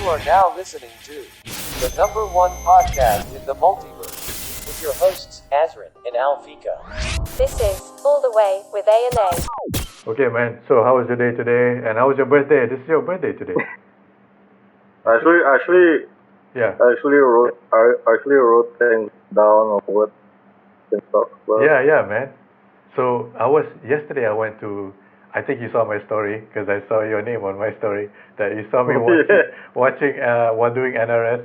You are now listening to the number one podcast in the multiverse with your hosts, Azrin and Alfika. This is All the Way with A&A. Okay, man. So, how was your day today? And how was your birthday? This is your birthday today. Actually, Yeah. I actually wrote things down of what can talk about. Yeah, man. So, yesterday I went to, I think you saw my story, because I saw your name on my story, that you saw me watching while doing NRS,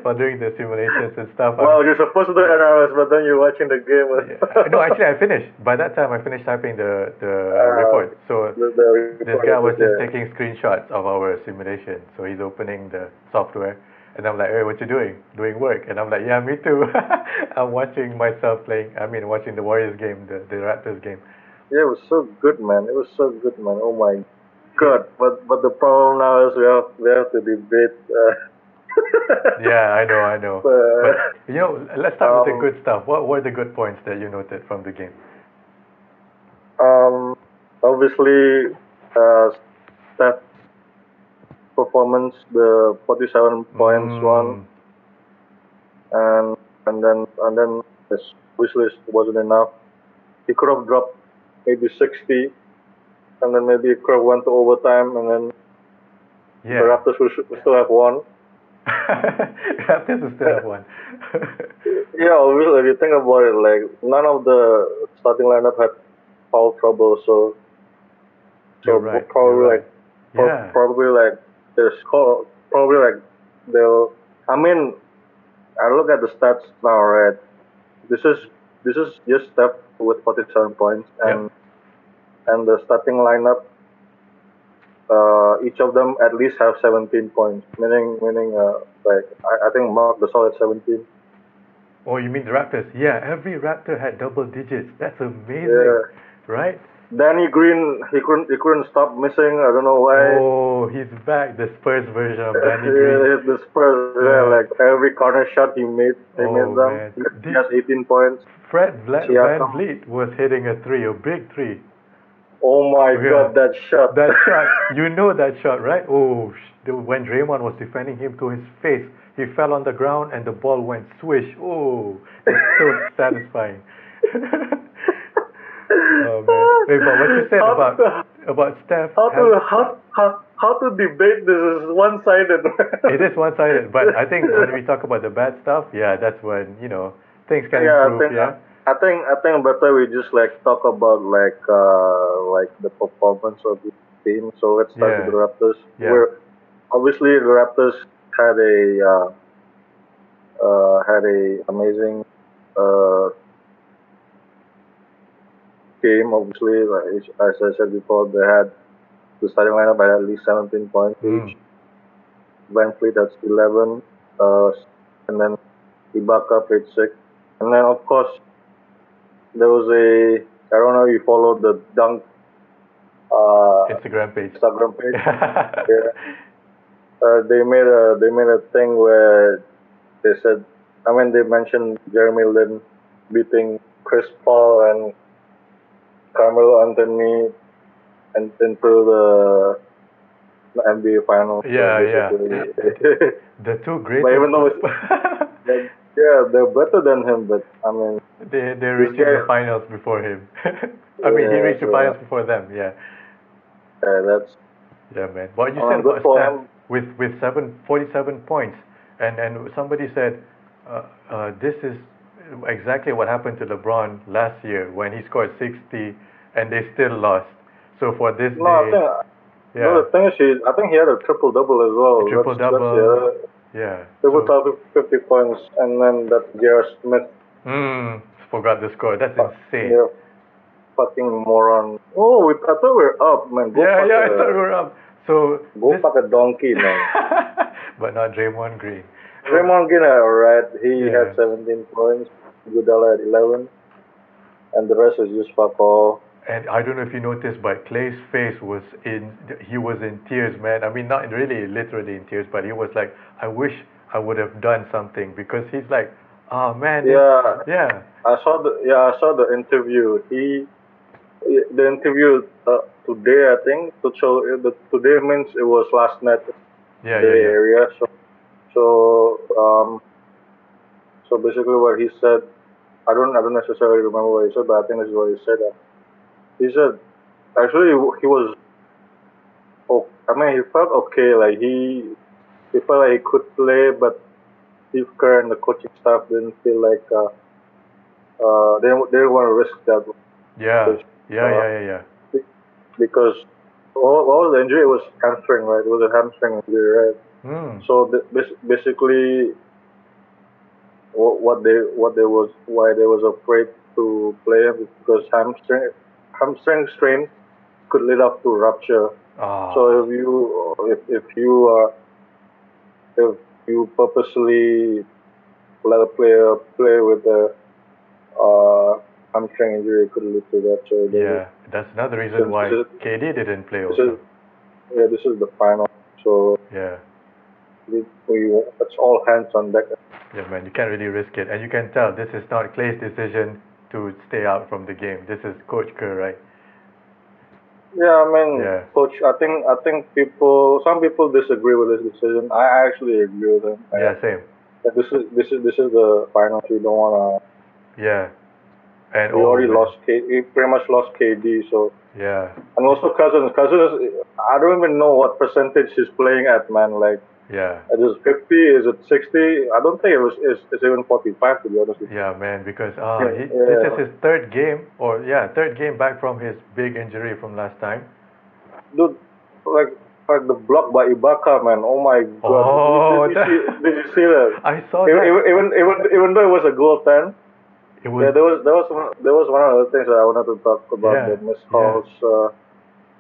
while doing the simulations and stuff. Well, you're supposed to do NRS, but then you're watching the game. No, actually I finished. By that time I finished typing the report. So, the this report guy was just yeah. taking screenshots of our simulation. So he's opening the software, and I'm like, "Hey, what you doing? Doing work?" And I'm like, "Yeah, me too." I'm watching myself watching the Warriors game, the Raptors game. Yeah, it was so good, man. Oh my God! But the problem now is we have to debate. Yeah, I know. But let's start with the good stuff. What were the good points that you noted from the game? Obviously, Steph performance, the 47 points one, and then his wish list wasn't enough. He could have dropped maybe 60, and then maybe it could have went to overtime, and then the Raptors would still have won. Raptors will still have won. Yeah, obviously, if you think about it, like none of the starting lineup had foul trouble, so Right. probably like their score, probably like they'll. I mean, I look at the stats now, right? This is just Steph with 47 points, and the starting lineup, each of them at least have 17 points. Meaning, like I think Mark Gasol had 17. Oh, you mean the Raptors? Yeah, every Raptor had double digits. That's amazing, right? Danny Green, he couldn't stop missing. I don't know why. Oh, he's back. The Spurs version of Danny Green. The Spurs, like every corner shot he made them. Man. He has 18 points. Van Vliet was hitting a big three. Oh my God, that shot! You know that shot, right? Oh, when Draymond was defending him to his face, he fell on the ground and the ball went swish. Oh, it's so satisfying. Oh man! Wait, but what you said about Steph? How to debate this is one-sided. It is one-sided, but I think when we talk about the bad stuff, that's when things can improve. I think better we just like talk about like the performance of the team. So let's start with the Raptors. Where obviously the Raptors had a amazing game. Obviously, like, as I said before, they had the starting lineup had at least 17 points each. Van Fleet has 11, and then Ibaka played 6, and then of course there was I don't know if you followed the Dunk Instagram page. They made a thing where they said, they mentioned Jeremy Lin beating Chris Paul and Carmelo Anthony into the NBA Finals. The two greatest. But even though they're better than him, but they reached the finals before him. He reached the finals before them. Yeah. Man. What you said about Steph with 47 points, and somebody said this is exactly what happened to LeBron last year when he scored 60 and they still lost. So for this day, the thing is, I think he had a triple-double as well. Triple-double. Triple-double, 50 points, and then that J.R. Smith. Forgot the score. That's insane. Yeah, fucking moron. Oh, I thought we were up, man. I thought we were up. So go fuck a donkey, man. But not Draymond Green. Draymond Green, alright. He had 17 points. Iguodala had 11, and the rest is just fuck all. And I don't know if you noticed, but Clay's face was in tears, man. Not really literally in tears, but he was like, I wish I would have done something, because he's like, oh man. I saw the interview. The interview today, I think, today means it was last night. Yeah, Bay yeah, yeah. Area. So basically, what he said, I don't necessarily remember what he said, but I think this is what he said. He said actually he was, oh, I mean, he felt okay. Like he felt like he could play, but Steve Kerr and the coaching staff didn't feel like they didn't want to risk that Yeah, because yeah, uh, yeah, yeah, yeah. because what was the injury? It was hamstring, right? It was a hamstring injury, right? Hmm. So basically, what they was why they was afraid to play him is because hamstring strain could lead up to rupture. So Ah, if you purposely let a player play with a hamstring injury, it could lead to that. So yeah. That's another reason since why KD didn't play this is also. yeah, this is the final, so Yeah, it's all hands on deck. yeah, man. You can't really risk it, and you can tell this is not Clay's decision to stay out from the game. This is Coach Kerr, right? Yeah, I mean, Yeah, coach, I think some people disagree with this decision. I actually agree with him. yeah, same. This is the finals. We don't wanna. Yeah, and We oh already man, lost We pretty much lost KD. So yeah, and also Cousins. I don't even know what percentage he's playing at, man. Like, yeah, is it 50? Is it 60? I don't think it's even 45, to be honest with yeah, man. Because you. this is Yeah, his third game, or yeah, third game back from his big injury from last time. dude, like like the block by Ibaka, man. Oh my God, Oh, did you see that? I saw Even that. even though it was a goal 10, It was, yeah, there was one of the things that I wanted to talk about, yeah, the missed yeah, calls.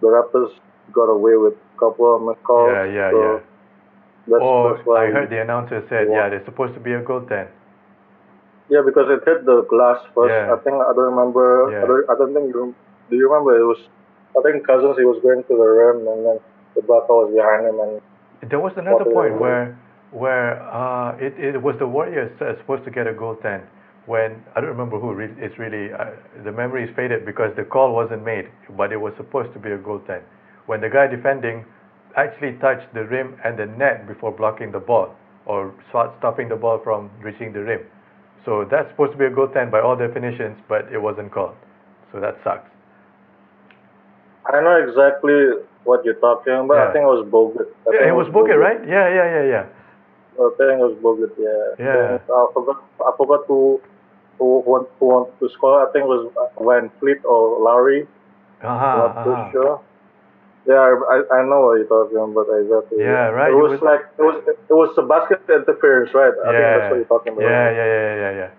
The Raptors got away with a couple of missed calls, yeah, yeah, yeah. so that's Or why I heard the announcer we said, won. yeah, there's supposed to be a goal then. Yeah, because it hit the glass first. Yeah, I don't remember. yeah. I don't think you. Do you remember? It was. I think Cousins. He was going to the rim, and then Ibaka was behind him and There was another swatted it point away. where it was the Warriors supposed to get a goal then when I don't remember who. It's really the memory is faded because the call wasn't made, but it was supposed to be a goal then when the guy defending actually touched the rim and the net before blocking the ball or stopping the ball from reaching the rim. So that's supposed to be a goal then by all definitions, but it wasn't called. So that sucks. I know exactly what you're talking about. I Yeah. think it was Bogut. I Yeah, think it it was was Bogut, Bogut. right? Yeah, yeah, yeah, yeah. I think it was Bogut. Yeah. I Yeah. think I forgot who wanted to score. I think it was Van Fleet or Lowry. I'm Uh-huh, not too uh-huh. sure. Yeah, I know what you're talking about exactly. Yeah, It right. It was was. like it was a basket interference, right? I think that's what Yeah, you're talking about, yeah, right? yeah, yeah, yeah, yeah.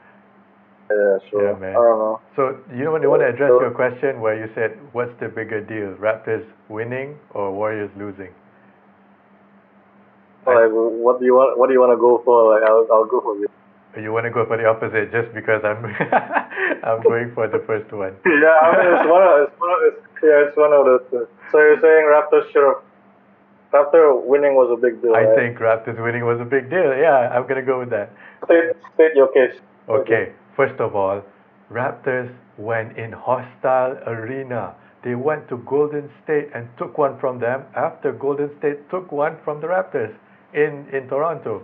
Yeah, Yeah, so I man. don't know. So you want to address So, your question where you said, what's the bigger deal, Raptors winning or Warriors losing? I like, what do you want? What do you want to go for? Like, I'll go for it. You want to go for the opposite just because I'm I'm going for the first one. Yeah, I mean it's one of the. So you're saying Raptor winning was a big deal, I right? think Raptors winning was a big deal. Yeah, I'm gonna go with that. State your case. Okay. Okay, first of all, Raptors went in hostile arena. They went to Golden State and took one from them after Golden State took one from the Raptors in Toronto.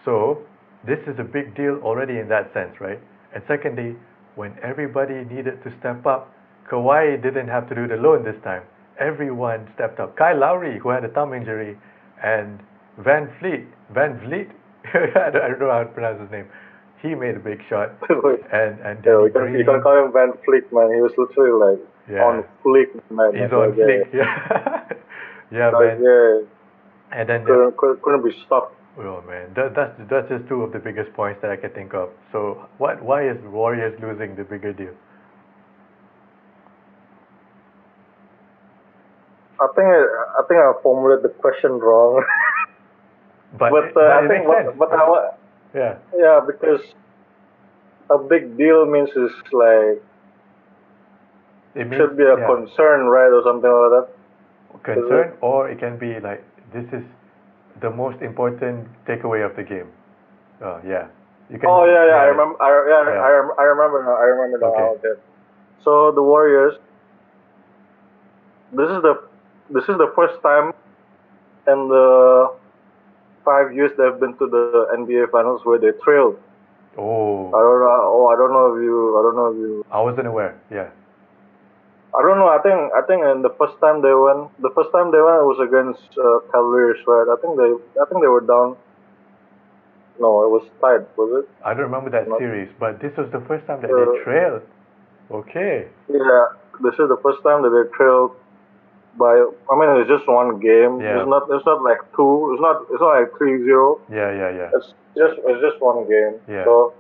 So, this is a big deal already in that sense, right? And secondly, when everybody needed to step up, Kawhi didn't have to do it alone this time. Everyone stepped up. Kyle Lowry, who had a thumb injury, and Van Vliet, I don't know how to pronounce his name. He made a big shot, and Yeah, Danny you can Green, call him Van Fleek, man. He was literally like yeah, on fleek, man. he's Like, on fleek, yeah, yeah, like, man. yeah, And then couldn't be stopped. oh man, that's just two of the biggest points that I can think of. So why is Warriors losing the bigger deal? I think I formulated the question wrong. But But I it think makes sense. Yeah, yeah, because a big deal means it's like it means should be a yeah, concern, right, or something like that. Is it? concern, or it can be like this is the most important takeaway of the game. Yeah, you can Oh yeah, yeah. I yeah remember. yeah I remember now. I remember now. okay Okay. So the Warriors. This is the this is the first time in the 5 years they've been to the NBA Finals where they trailed. Oh, I don't know if you. I wasn't aware. Yeah. I don't know. I think in the first time they won, it was against Cavaliers, right? I think they were down. No, it was tied. Was it? I don't remember that Not. series, but this was the first time that Uh, they trailed. Okay. yeah, this is the first time that they trailed by. I mean, it's just one game. Yeah. It's not like two. It's not like 3-0. Yeah. It's just one game. Yeah. So,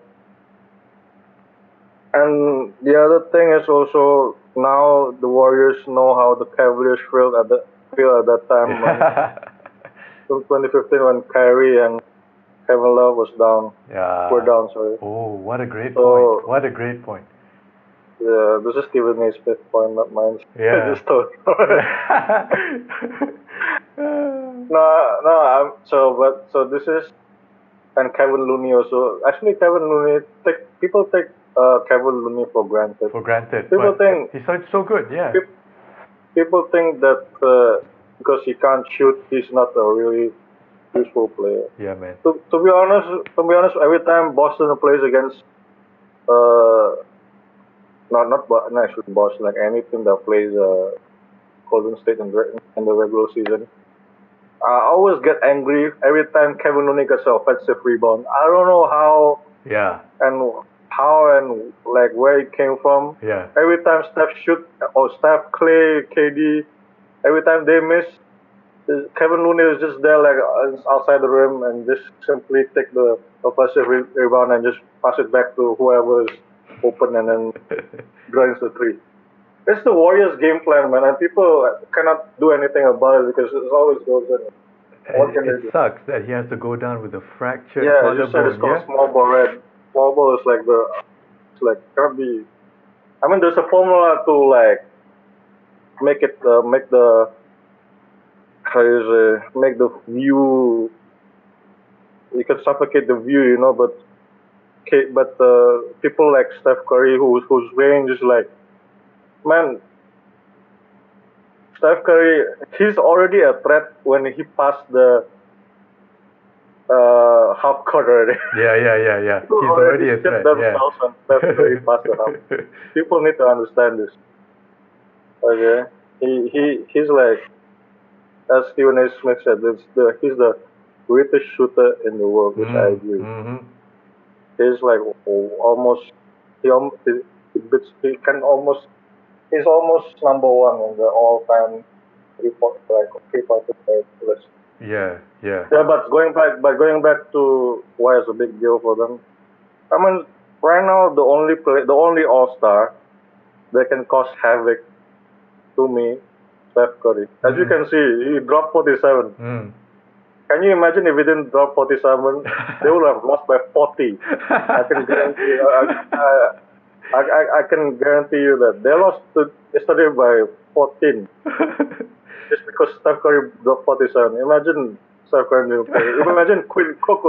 and the other thing is also now the Warriors know how the Cavaliers feel at that time in 2015 when Kyrie and Kevin Love was down. Yeah. Were down, sorry. Oh, what a great So- point. What a great point. Yeah, this is Stephen A's fifth point, not mine. Yeah. I just thought. So this is, and Kevin Looney also. Actually, Kevin Looney people take Kevin Looney for granted. For granted. People but think- he's so good. Yeah. People think that because he can't shoot, he's not a really useful player. Yeah, man. To be honest, every time Boston plays against not actually Boston, like any team that plays Golden State in the regular season, I always get angry every time Kevin Looney gets an offensive rebound. I don't know how Yeah. and like where it came from. Yeah. Every time Steph, Clay, KD, every time they miss, Kevin Looney is just there like outside the rim and just simply take the offensive rebound and just pass it back to whoever is open and then grinds the three. It's the Warriors' game plan, man, and people cannot do anything about it because it always goes in. What And can they it do? sucks that he has to go down with a fractured Yeah, as you said, it's collarbone. called Yeah. small ball red. Small ball is like can't be. I mean, there's a formula to like make the how do you say, make the view. You can suffocate the view, you know, but people like Steph Curry, whose range is like, man, Steph Curry, he's already a threat when he passed the half court already. Yeah. People He's already a shit threat. Yeah. themselves when Steph Curry passed the half. People need to understand this. Okay, he's like, as Stephen A. Smith said, he's the greatest shooter in the world, which I agree. Mm-hmm. He's like almost he beats he can almost he's almost number one in the all-time three-point list. Yeah. Yeah, but going back to why it's a big deal for them. I mean, right now the only All-Star that can cause havoc to me, Steph Curry. As you can see, he dropped 47. Mm. Can you imagine if he didn't drop 47? They would have lost by 40. I can guarantee you. I can guarantee you that they lost yesterday by 14 just because Steph Curry dropped 47. Imagine Steph Curry didn't play. Imagine Quinn Cook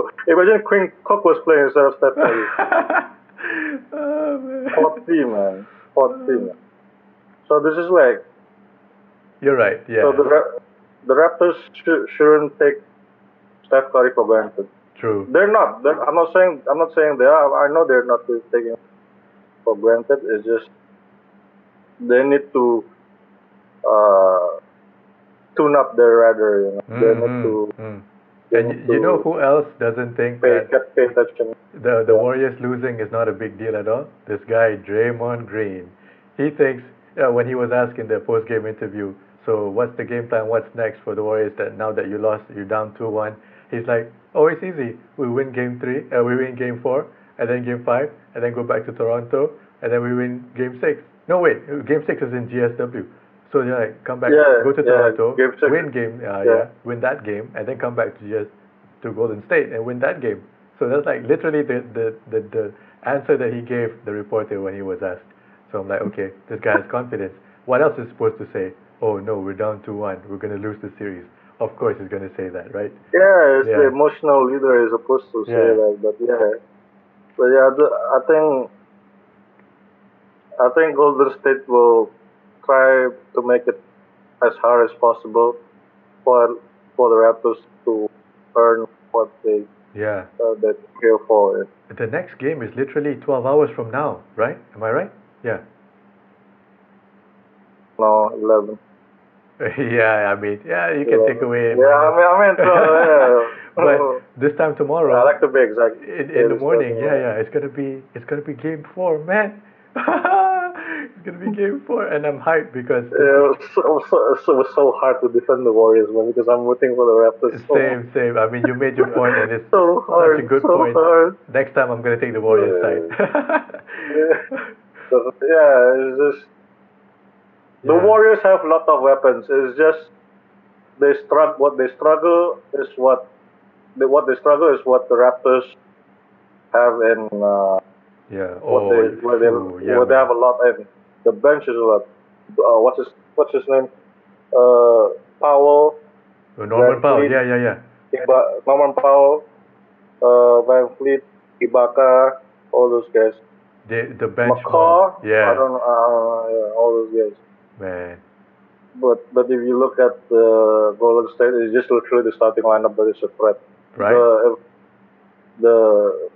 was playing instead of Steph Curry. Oh, man. 40, man. 40, man. So this is like, You're right. Yeah. so the Raptors shouldn't take Steph Curry for granted. True. They're not. I'm not saying they are. I know they're not taking for granted. It's just they need to tune up their radar. You know, they need to. And you know who else doesn't think that Pay attention. the Warriors losing is not a big deal at all? This guy, Draymond Green. He thinks, when he was asked in the post-game interview, so what's the game plan, what's next for the Warriors that now that you lost, you're down 2-1? He's like, oh, it's easy. We win game 3, we win game 4, and then game 5, and then go back to Toronto, and then we win game 6. No, wait, game 6 is in GSW. So they're like, come back, go to Toronto, game 6. win that game, and then come back to Golden State and win that game. So that's like literally the answer that he gave the reporter when he was asked. So I'm like, okay, this guy has confidence. What else is supposed to say? Oh no, we're down 2-1. We're gonna lose the series. Of course, he's gonna say that, right? Yeah, it's the emotional leader is supposed to say that, but I think Golden State will try to make it as hard as possible for the Raptors to earn what they Yeah. they prepare for. The next game is literally 12 hours from now, right? Am I right? Yeah. No, 11. Yeah, I mean, yeah, you can take away Yeah, I mean, so, yeah. but this time I tomorrow, like to be exact. in the morning, yeah, it's gonna be game 4, man. It's gonna be game 4, and I'm hyped because this Yeah, it was so hard to defend the Warriors, man, because I'm rooting for the Raptors. is same. I mean, you made your point, and it's So such a hard, good so point. hard. Next time, I'm gonna take the Warriors side. Yeah, yeah, it's just the Yeah. Warriors have a lot of weapons. It's just they struggle. What they struggle is what they struggle is what the Raptors have in Yeah. what Oh, yeah, where they man. have a lot in the bench is a lot. What's his name? Powell, Norman Van Powell. Fleet, Yeah. Norman Powell, Van Fleet, Ibaka, all those guys. The bench mob. McCaw, I Yeah, don't know, yeah, all those guys. man. But if you look at the Golden State, it's just literally the starting lineup that is a threat. Right? The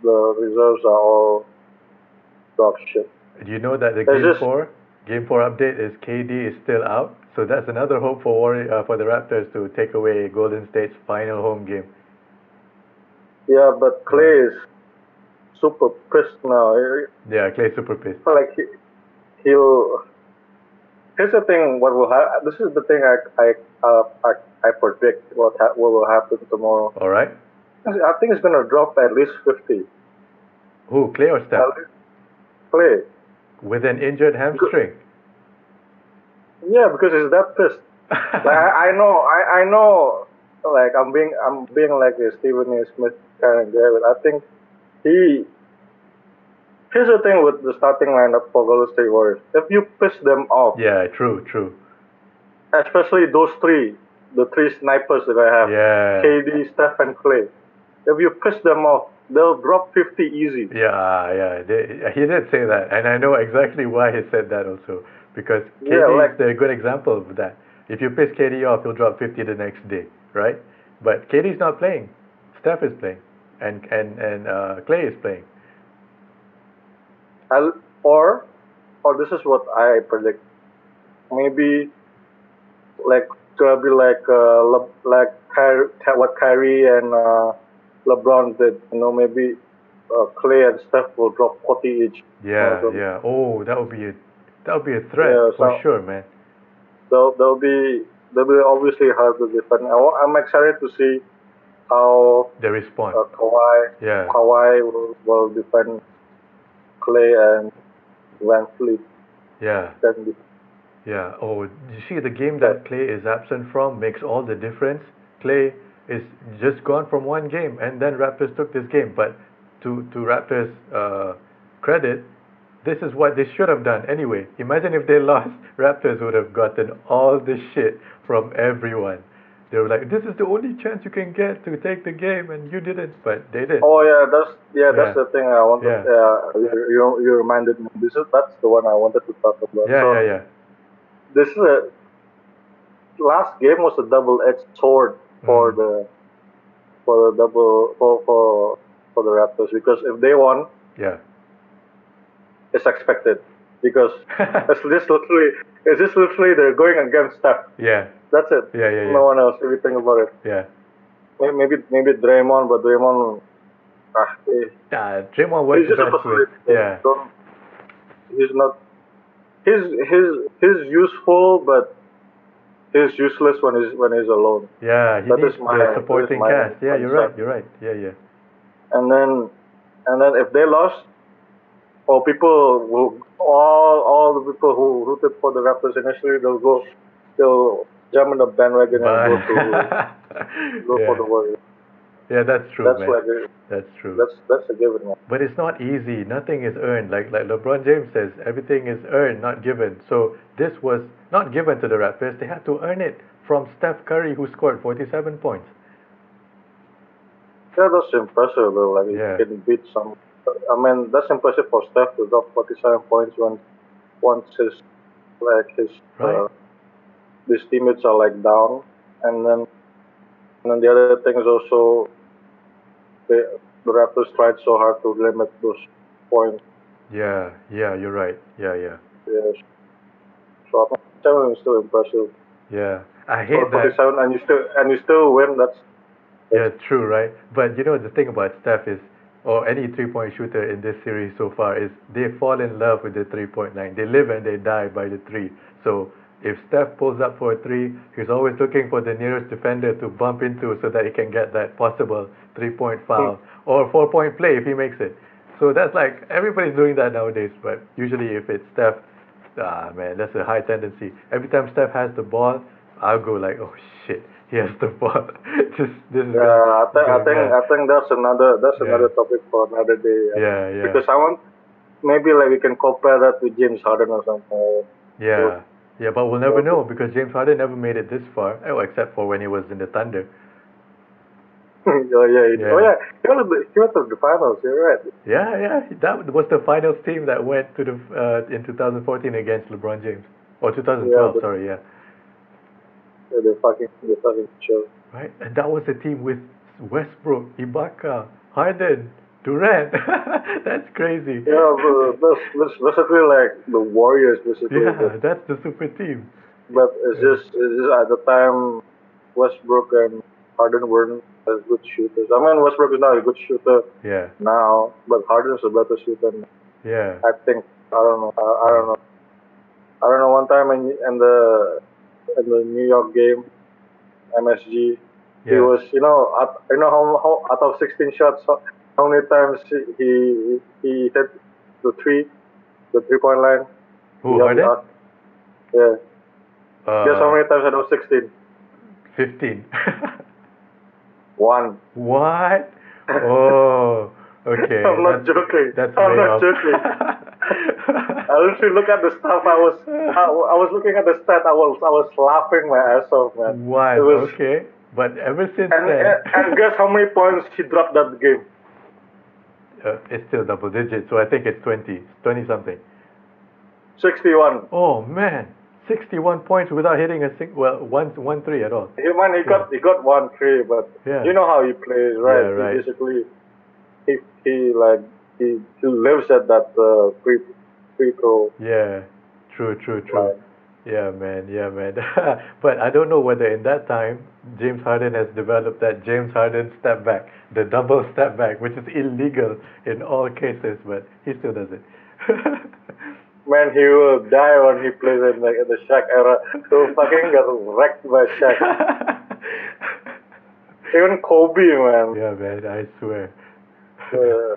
the reserves are all dog shit. Do you know that the It's just Game 4 update is KD is still out, so that's another hope for the Raptors to take away Golden State's final home game. yeah, but Clay is super pissed now. Yeah, Clay super pissed. Like he'll. Here's the thing. What will happen? This is the thing I predict what will happen tomorrow. All right. I think it's gonna drop at least 50. Who, Clay or Steph? Clay. With an injured hamstring. Yeah, because he's that pissed. Like I know. Like I'm being like a Stephen A. Smith kind of guy, but I think he. Here's the thing with the starting lineup for Golden State Warriors. If you piss them off, Yeah, true. especially those three, the three snipers that I have, Yeah. KD, Steph, and Clay. If you piss them off, they'll drop 50 easy. Yeah. He did say that, and I know exactly why he said that also. Because KD Yeah, is a good example of that. If you piss KD off, he'll drop 50 the next day, right? But KD's not playing. Steph is playing, and Clay is playing. or this is what I predict. Maybe like gonna be like what Kyrie and LeBron did. Maybe Clay and Steph will drop 40 each. Yeah. Oh, that would be a threat Yeah, for so sure, man. they'll be obviously hard to defend. I'm excited to see how They respond. Yeah. Kawhi will defend Clay and Van Fleet. Yeah. Then Yeah. Oh, you see, the game that Clay is absent from makes all the difference. Clay is just gone from one game, and then Raptors took this game. But to Raptors' credit, this is what they should have done anyway. Imagine if they lost, Raptors would have gotten all this shit from everyone. They were like, "This is the only chance you can get to take the game, and you didn't." But they did. Oh yeah, that's the thing I wanted. Yeah. You reminded me. That's the one I wanted to talk about. Yeah. This is last game was a double-edged sword for the Raptors, because if they won, Yeah. it's expected, because it's just literally they're going against Steph. Yeah. That's it. Yeah. No one else. If you think about it. Yeah. Maybe Draymond, but Draymond. Draymond was He's just a best with. facilitator. Yeah. He's not. He's useful, but he's useless when he's alone. Yeah, he That needs is my- the supporting that is my cast. Yeah, you're right. concept. Yeah. And then if they lost, or people will all the people who rooted for the Raptors initially, they'll jump in the bandwagon and go for the Warriors. Yeah, that's true, That's man. like That's true. that's a given, man. But it's not easy. Nothing is earned. Like LeBron James says, everything is earned, not given. So this was not given to the Raptors. They had to earn it from Steph Curry, who scored 47 points. Yeah, that's impressive though. Like Yeah. he can beat some. I mean, that's impressive for Steph to drop 47 points once his Right. his teammates are like down, and then the other thing is also the Raptors tried so hard to limit those points. Yeah, you're right. Yeah. Yes. So I think 7 is still impressive. Yeah. I Score hate that. 47 and you still win. Yeah, true, right? But you know the thing about Steph is, or any three-point shooter in this series so far is they fall in love with the three-point line. They live and they die by the three. So if Steph pulls up for a three, he's always looking for the nearest defender to bump into so that he can get that possible three-point foul or four-point play if he makes it. So that's like everybody's doing that nowadays. But usually if it's Steph, ah man, that's a high tendency. Every time Steph has the ball, I'll go like, oh shit, he has the ball. This is gonna, Yeah, yeah, I think that's yeah, another topic for another day. yeah. Because I want maybe like we can compare that with James Harden or something. Yeah, yeah, but we'll never Okay. know because James Harden never made it this far, oh, except for when he was in the Thunder. Oh yeah, oh Yeah, yeah. He went to the finals. You're right. yeah. That was the finals team that went to the in 2014 against LeBron James, or Yeah, 2012. Sorry, yeah, they fucking show. right. And that was a team with Westbrook, Ibaka, Harden, Durant. That's crazy. Yeah, that's basically like the Warriors, basically. Yeah, that's the super team. But Yeah, it's just at the time Westbrook and Harden weren't as good shooters. I mean, Westbrook is not a good shooter yeah, now, but Harden is a better shooter. yeah. I think I don't know. I Yeah. don't know. I don't know. One time in the New York game, MSG, he Yeah. was you know how out of 16 shots, how many times he hit the 3 point line Who, beyond the Harden? arc. Yeah. Guess how Uh, many times out of 16? 15. One. What? Oh, okay. I'm not joking. That's I'm way not off. joking. I literally look at the stuff. I was looking at the stat. I was laughing my ass off, man. It One, was okay. But ever since and then, and guess how many points he dropped that game? it's still double digits, so I think it's 20, 20 something. 61. Oh man, 61 points without hitting a one three at all. Yeah. He got 1 3, but Yeah. you know how he plays, right? Yeah, right. He basically he like he lives at that free throw Yeah, true. line. Yeah, man. But I don't know whether in that time James Harden has developed that James Harden step back, the double step back, which is illegal in all cases, but he still does it. Man, he will die when he plays in the Shaq era. So fucking got wrecked by Shaq. Even Kobe, man. Yeah, man, I swear. Uh,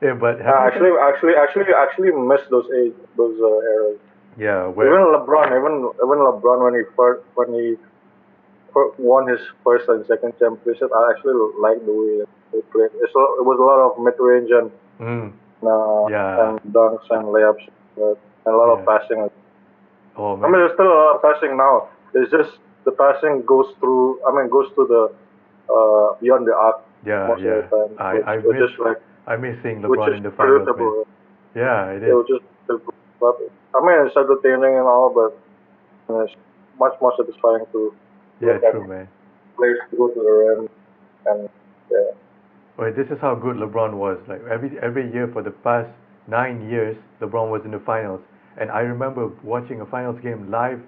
Yeah, but I have you actually miss those eras. yeah, Even where Even LeBron when he won his first and second championship, I actually liked the way he played. It was a lot of mid range mm, and yeah, dunks and layups, and a lot of yeah. passing. Oh I mean, man. there's still a lot of passing now. It's just the passing goes through. I mean, goes to the beyond the arc Yeah, most of the yeah. time, which is like I miss seeing which LeBron is in the finals, man. predictable. Yeah, it It is. was just, but I mean, it's entertaining and all, but it's much more satisfying to Yeah, look at true, man. players go to the rim and yeah. Well, this is how good LeBron was. Like every year for the past 9 years, LeBron was in the finals. And I remember watching a finals game live.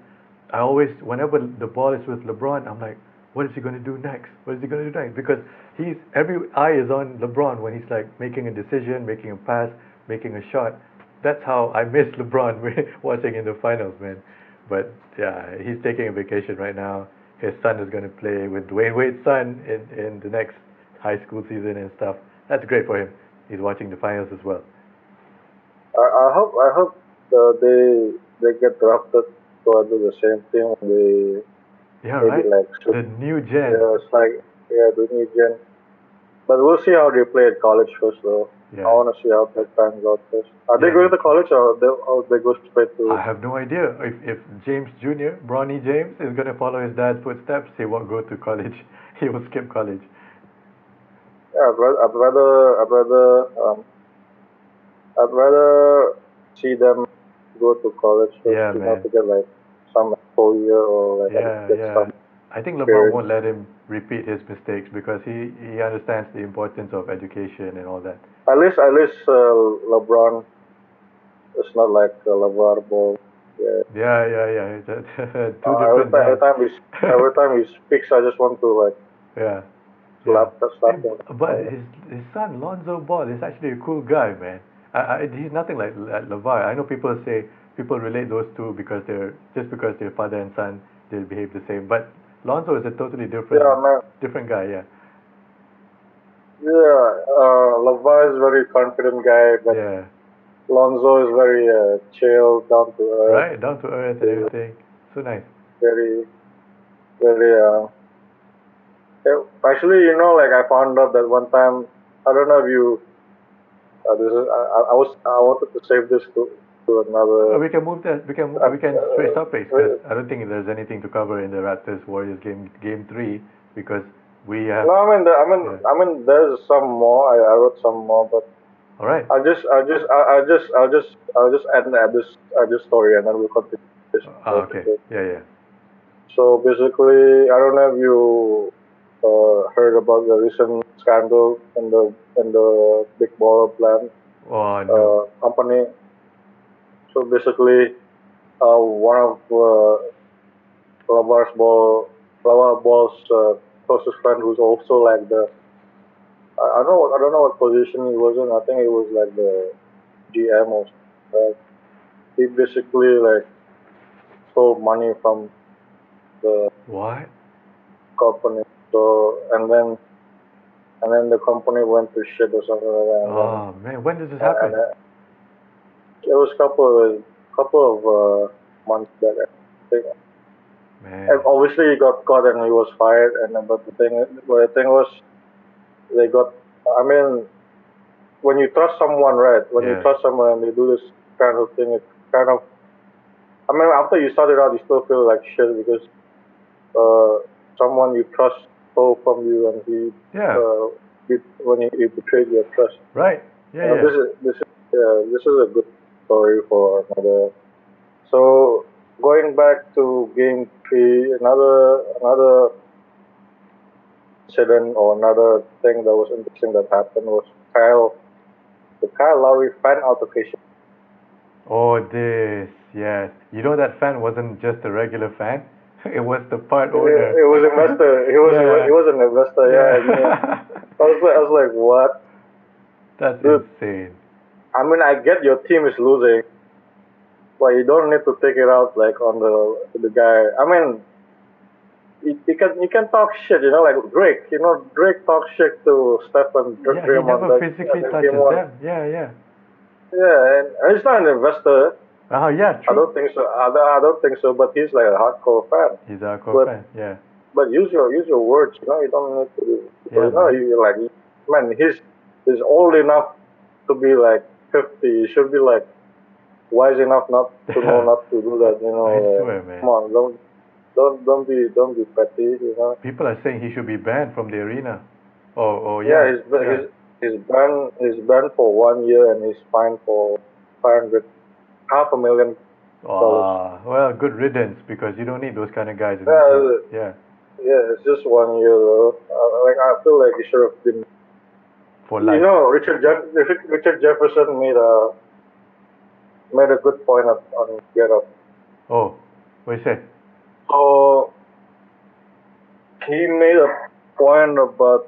I always, whenever the ball is with LeBron, I'm like, what is he going to do next? What is he going to do next? Because every eye is on LeBron when he's like making a decision, making a pass, making a shot. That's how I miss LeBron watching in the finals, man. But yeah, he's taking a vacation right now. His son is going to play with Dwayne Wade's son in the next high school season and stuff. That's great for him. He's watching the finals as well. I hope they get drafted to do the same thing. They Yeah, maybe right? like should The new gen. yeah, it's like yeah, the new gen. But we'll see how they play at college first, though. I Yeah. want to see how that pans out first. Are they Yeah, going me to too. college or they go straight to? I have no idea. If James Jr., Bronny James, is going to follow his dad's footsteps, he won't go to college. He will skip college. Yeah, I'd rather see them go to college first, Yeah, man. to get like some exposure or like Yeah, get yeah. some I think LeBron period. won't let him repeat his mistakes because he understands the importance of education and all that. At least LeBron is not like LeVar Ball. Yeah. Yeah. Two Every different time, guys. every time he speaks, I just want to like Yeah. slap Hey, him. but his son Lonzo Ball is actually a cool guy, man. He's nothing like LeVar. I know people relate those two because they're father and son, they behave the same. But Lonzo is a totally Yeah, man. different guy. Yeah. Yeah, LeVar is a very confident guy, but Yeah. Lonzo is very chill, down to earth, Right. Down to earth and everything. So nice. very, very. Actually, like I found out that one time. I don't know if you. This is. I wanted to save this to another. We can move that. We can switch topics because I don't think there's anything to cover in the Raptors Warriors game 3 because we have. No, Yeah. I mean, there's some more. I wrote some more, but All right. I'll just add this story, and then we'll continue this. Okay. Yeah. So basically, I don't know if you heard about the recent scandal in the big baller plant Oh no. company. So basically, one of Lavar Ball's closest friend, who's also like the I don't know what position he was in. I think he was like the GM or something. He basically like stole money from the What? company. So and then the company went to shit or something like that. Oh man, when did this And happen? then it was couple of months back. I think. Man. And obviously he got caught and he was fired. And then, but the thing was they got. I mean, when you trust someone, right? When you Yeah. trust someone and they do this kind of thing, it's kind of. I mean, after you start it out, you still feel like shit because someone you trust stole from you and Yeah. when he betrayed your trust. Right. Yeah. This is a good story for another. So going back to game 3, another incident or another thing that was interesting that happened was the Kyle Lowry fan altercation. Oh, this. Yes. You know that fan wasn't just a regular fan. It was the part owner. It was investor. He was an investor. Yeah, I knew. I was like, what? That's Dude. insane. I mean, I get your team is losing, but you don't need to take it out like on the guy. I mean, you can talk shit, like Drake. Drake talks shit to Steph and Yeah, he Draymond. never physically touches them. Yeah. Yeah, and he's not an investor. Oh, yeah, I true. don't think so. I don't think so. But he's like a hardcore fan. He's a hardcore But fan. Yeah. but use your words. You don't need to. Yeah, man. You like, man, he's old enough to be like 50. He should be like wise enough not to know not to do that. I swear, man. Come on, don't be petty. People are saying he should be banned from the arena. Oh Yeah, yeah. he's banned for 1 year and he's fined for 500, $500,000. Well, good riddance because you don't need those kind of guys in the Yeah, team. Yeah. yeah, it's just 1 year though. I feel like he should have been. For life. Richard Jefferson made a good point on Get Up. Oh, what you say? So he made a point about.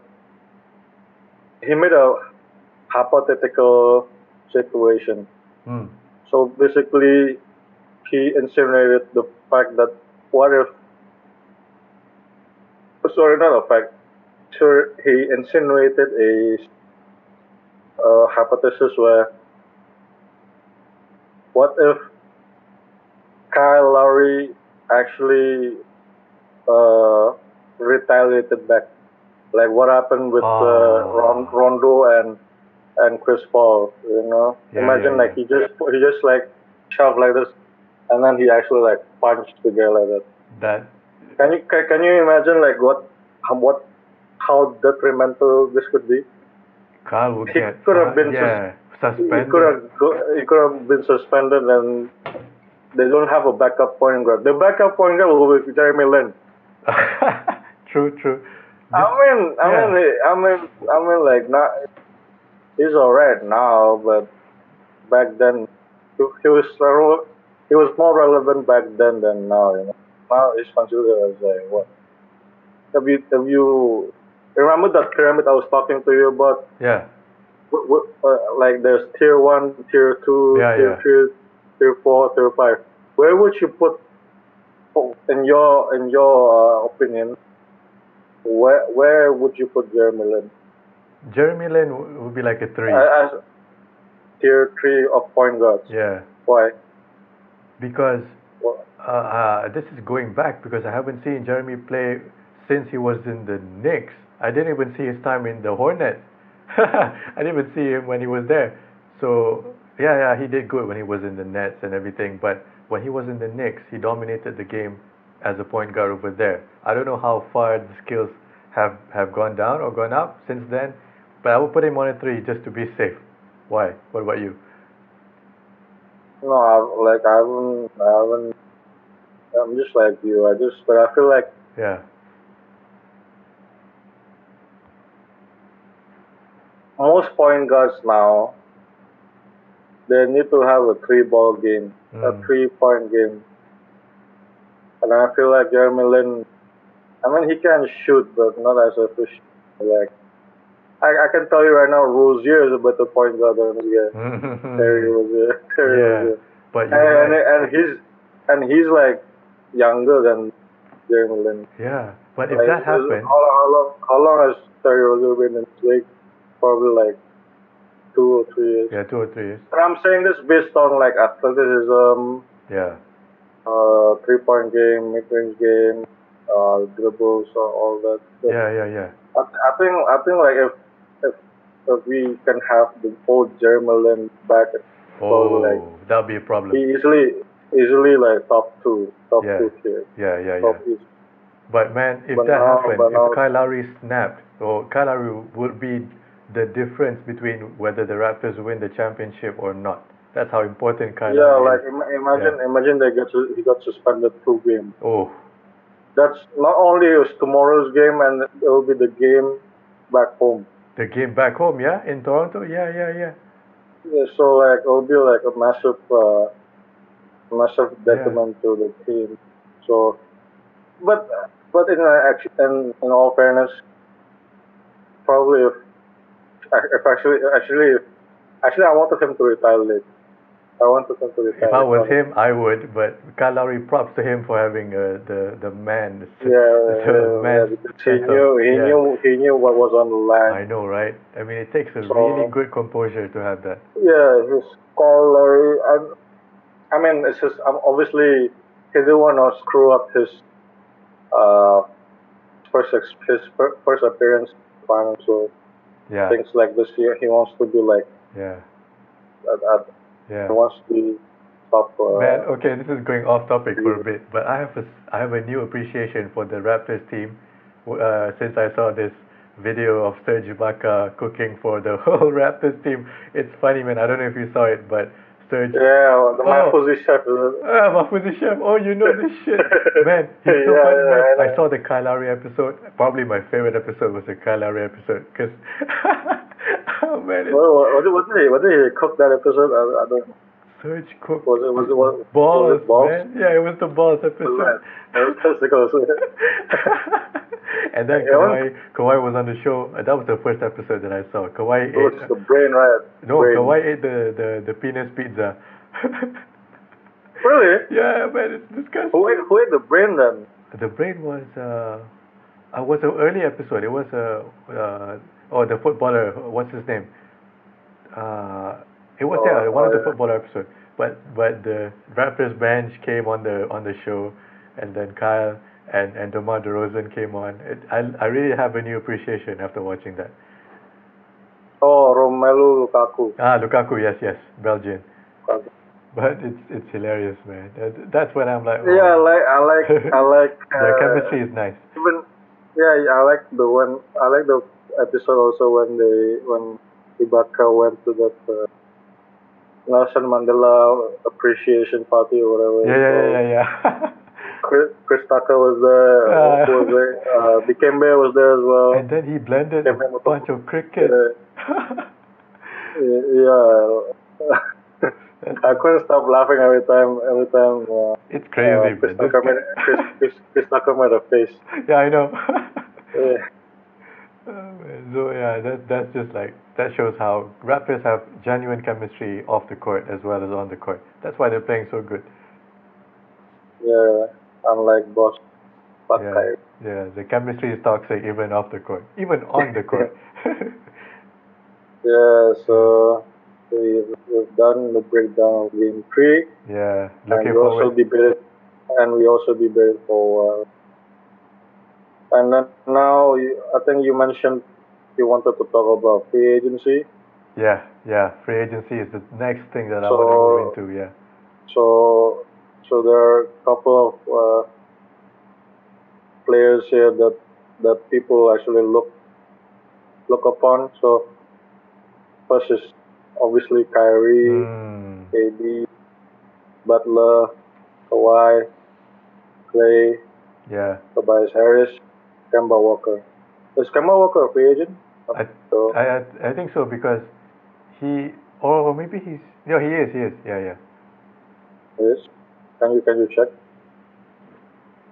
He made a hypothetical situation. Hmm. So basically, he insinuated the fact that what if. Sorry, not a fact. Sure, he insinuated a hypothesis where what if Kyle Lowry actually retaliated back, like what happened with Rondo and Chris Paul. Yeah, Imagine yeah, like he just like shoved like this, and then he actually like punched the guy like that. That. Can you imagine like how detrimental this could be? Kyle would get. He could have been suspended. He could have been suspended, and they don't have a backup point guard. The backup point guard will be Jeremy Lin. True, true. I This, mean, I yeah. mean, I mean, I mean, like, not he's alright now, but back then he was more relevant back then than now. You know, now he's considered as like what? Have you remember that pyramid I was talking to you about? Yeah, Like there's tier one, tier two, yeah, tier yeah. three, tier four, tier five. Where would you put in your opinion? Where would you put Jeremy Lin Jeremy Lin would be like a 3. as tier three of point guards? Yeah, Why? because Well, this is going back because I haven't seen Jeremy play since he was in the Knicks. I didn't even see his time in the Hornets. I didn't even see him when he was there. So yeah, yeah, he did good when he was in the Nets and everything. But when he was in the Knicks, he dominated the game as a point guard over there. I don't know how far the skills have gone down or gone up since then, but I would put him on a 3 just to be safe. Why? What about you? no, I haven't. I'm just like you. But I feel like Yeah. most point guards now they need to have a three-ball game, a Mm. three-point game, and I feel like Jeremy Lin. I mean, he can shoot, but not as efficient. Like I can tell you right now, Rozier is a better point guard than this guy. Terry Rozier. Terry Yeah, Rozier. but you're right. And he's like younger than Jeremy Lin. Yeah, but if Like that happened, how long has Terry Rozier been in this league? Probably like 2 or 3 years. yeah, 2 or 3 years. And I'm saying this based on like athleticism, Yeah, 3-point game, mid-range game, dribbles, all that. But yeah, yeah, yeah. I think like if if we can have the old Jeremy Lin back, probably like Oh, that'll be a he problem. easily like top Yeah, two tier, yeah, yeah, yeah. top east. But man, if But that now, happened, but if now, Kyle Lowry snapped, or Kyle Lowry would be the difference between whether the Raptors win the championship or not. That's how important Kyle yeah, Lowry is. like Yeah. imagine he got suspended 2 games. Oh, That's not only is tomorrow's game, and it will be the game back home. the game back home, yeah, in Toronto. Yeah, yeah, yeah, Yeah, so like it will be like a massive yeah. detriment to the team. So, but but in all fairness, probably if actually I wanted him to retire late. I wanted him to If retire I late. was Honestly. him, I would. But Kyle Lowry, props to him for having the man, Yeah, the yeah, man's because he sense of knew he yeah. knew he knew what was on the I line. know, right? I mean, it takes a really So good composure to have that. yeah, his scholarly. I mean, it's just obviously he didn't want to screw up his uh first appearance in the finals. So Yeah, things like this year, he wants to be like yeah, he yeah. wants to be top. Man, okay, this is going off topic for a bit, but I have a new appreciation for the Raptors team since I saw this video of Serge Ibaka cooking for the whole Raptors team. It's funny, man. I don't know if you saw it, but Serge. Yeah, the man Oh, position. Mahfouz Chef. Oh, you know this shit, man. He's so Yeah, funny, man. yeah, I I know. saw the Kyle Lowry episode. Probably my favorite episode was the Kyle Lowry episode, cause oh man, it's What did he cook that episode? I don't. Serge cooked Was balls, it balls? man. Yeah, it was the balls episode. Was that? It was testicles. And then You know, Kawhi was on the show. That was the first episode that I saw. Kawhi it was ate. the brain, right? No, Brain. Kawhi ate the penis pizza. Really? Yeah, man, it's disgusting. Who ate the brain then? The brain was an early episode. It was oh, the footballer. What's his name? It was one of the Yeah. footballer episodes. But the Raptors bench came on the show, and then Kyle and DeMar DeRozan came on. I really have a new appreciation after watching that. Oh, Romelu Lukaku. Ah, Lukaku, yes, Belgian. But it's hilarious, man. That's when I'm like, Yeah, oh. I like. Their chemistry is nice. Even yeah, I like the episode also when Ibaka went to that Nelson Mandela appreciation party or whatever. Yeah, it's yeah, called. yeah, yeah, yeah. Chris Tucker was there. Who was there? Dikembe was there as well. And then he blended a Dikembe bunch of cricket. Yeah. I couldn't stop laughing every time. It's crazy, Chris man. Tucker Chris Tucker made a face. Yeah, I know. Yeah. So yeah, that's just like, that shows how Raptors have genuine chemistry off the court as well as on the court. That's why they're playing so good. Yeah. Unlike Boss. Fuck Yeah, Kyrie. yeah. The chemistry is toxic even off the court, even on the court. Yeah. So we've done the breakdown of Game 3, Yeah, and looking we also forward. debated for a while. And then now, I think you mentioned you wanted to talk about free agency. Yeah. Free agency is the next thing that I So- want to move into. Yeah. So there are a couple of players here that people actually look upon. So first is obviously Kyrie, Mm, KD, Butler, Kawhi, Clay, yeah. Tobias Harris, Kemba Walker. Is Kemba Walker a free agent? So I think so, because he, or maybe he's, no, he is. Yeah. yes. Can you check?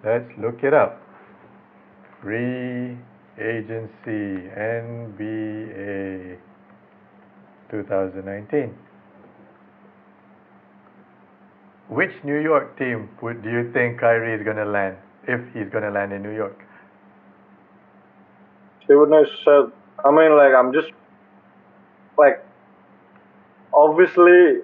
Let's look it up. Free agency NBA 2019. Which New York team do you think Kyrie is gonna land, if he's gonna land in New York? Stephen Nash said, I mean, like, I'm just, like, obviously,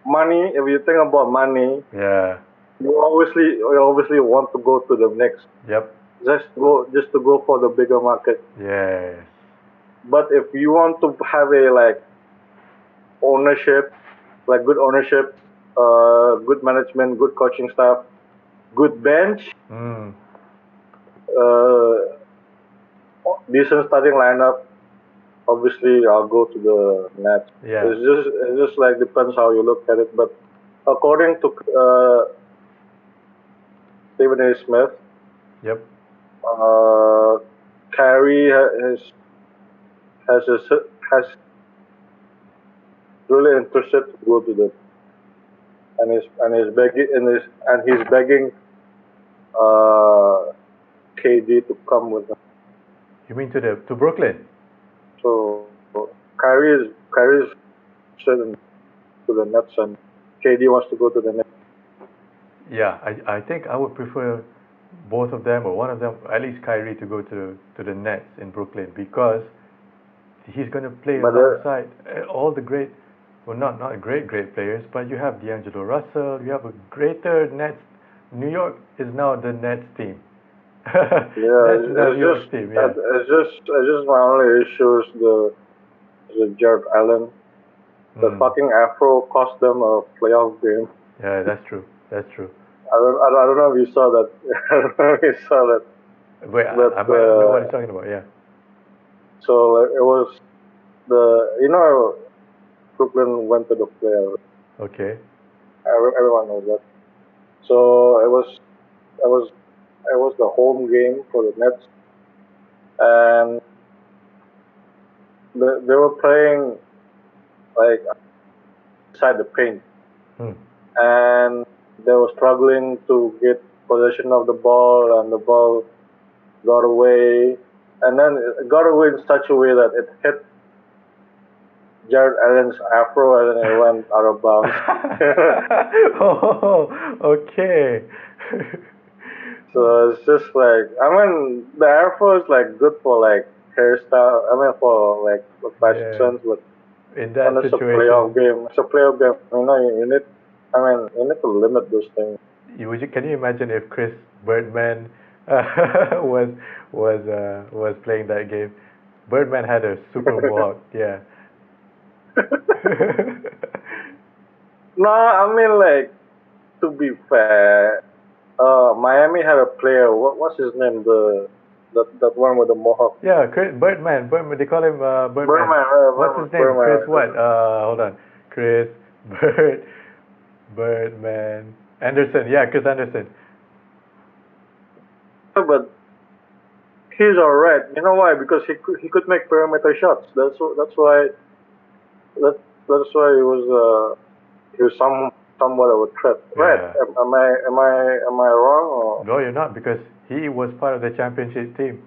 money, if you think about money, Yeah. you obviously want to go to the next, Yep. just to go for the bigger market. Yes. But if you want to have a, like, ownership, like good ownership, good management, good coaching staff, good bench, Mm. decent starting lineup, obviously I'll go to the Nets. Yeah. It's just like depends how you look at it. But according to Stephen A. Smith, Yep. Kyrie has really interested to go to the and he's begging KD to come with him. You mean to Brooklyn? So Kyrie is certain to the Nets, and KD wants to go to the Nets. Yeah, I think I would prefer both of them, or one of them, at least Kyrie, to go to the Nets in Brooklyn, because he's going to play But, alongside all the great, well, not great players, but you have D'Angelo Russell, you have a greater Nets. New York is now the Nets team. Yeah, That's the New York team. Yeah. it's just my only issue is the Jared Allen. The fucking afro cost them a playoff game. Yeah, that's true. I don't know if you saw that. I don't know if you saw that. Wait, But, I might not know what you're talking about. Yeah. So it was Brooklyn went to the playoffs. Okay. Everyone knows that. So it was the home game for the Nets, and they were playing like inside the paint, and they were struggling to get possession of the ball, and the ball got away, and then it got away in such a way that it hit Jared Allen's afro, and then it went out of bounds. Oh, okay. So it's just like, I mean, the afro is like good for like hairstyle. I mean, for like fashion sense, but in that when it's a situation, playoff game, you need. I mean, you need to limit those things. Can you imagine if Chris Birdman was playing that game? Birdman had a super mohawk. Yeah. No, I mean, like, to be fair, Miami had a player. What's his name? That one with the mohawk. Yeah, Birdman. They call him Birdman. What's his name? Birdman. Chris what? Hold on. Chris Birdman Anderson. Yeah, Chris Anderson. but he's alright. You know why? Because he could make perimeter shots. That's why that's why he was somewhat of a threat. Right? Yeah. Am I wrong? Or? No, you're not, because he was part of the championship team.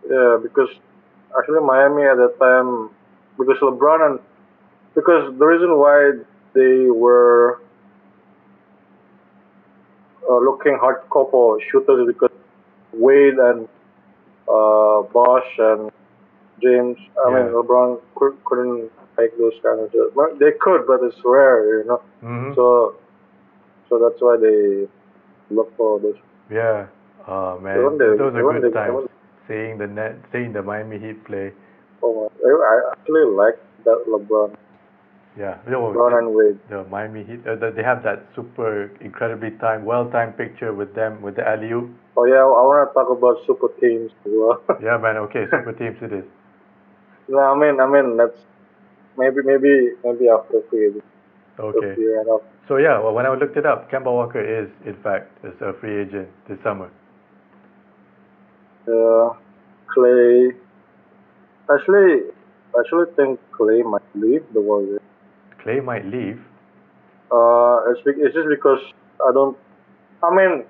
Yeah, because actually Miami at that time, because LeBron and because the reason why they were looking hardcore for shooters is because Wade and Bosch and James, I mean Yeah. LeBron couldn't make those kind of shots. Well, they could, but it's rare, you know. Mm-hmm. So that's why they look for this. Yeah. Oh man, Even they, those are even good they, times. even, Seeing the Miami Heat play. oh my, I actually like that LeBron, Yeah. LeBron and Wade. The Miami Heat. They have that super incredibly well-timed picture with them with the alley-oop. Oh yeah, I want to talk about super teams as well. Yeah, man. Okay, super teams it is. No, I mean that's maybe after free agency. Okay. If we run up. So yeah, well, when I looked it up, Kemba Walker is in fact a free agent this summer. Clay. Actually think Clay might leave the Warriors. Clay might leave. It's just because I don't. I mean,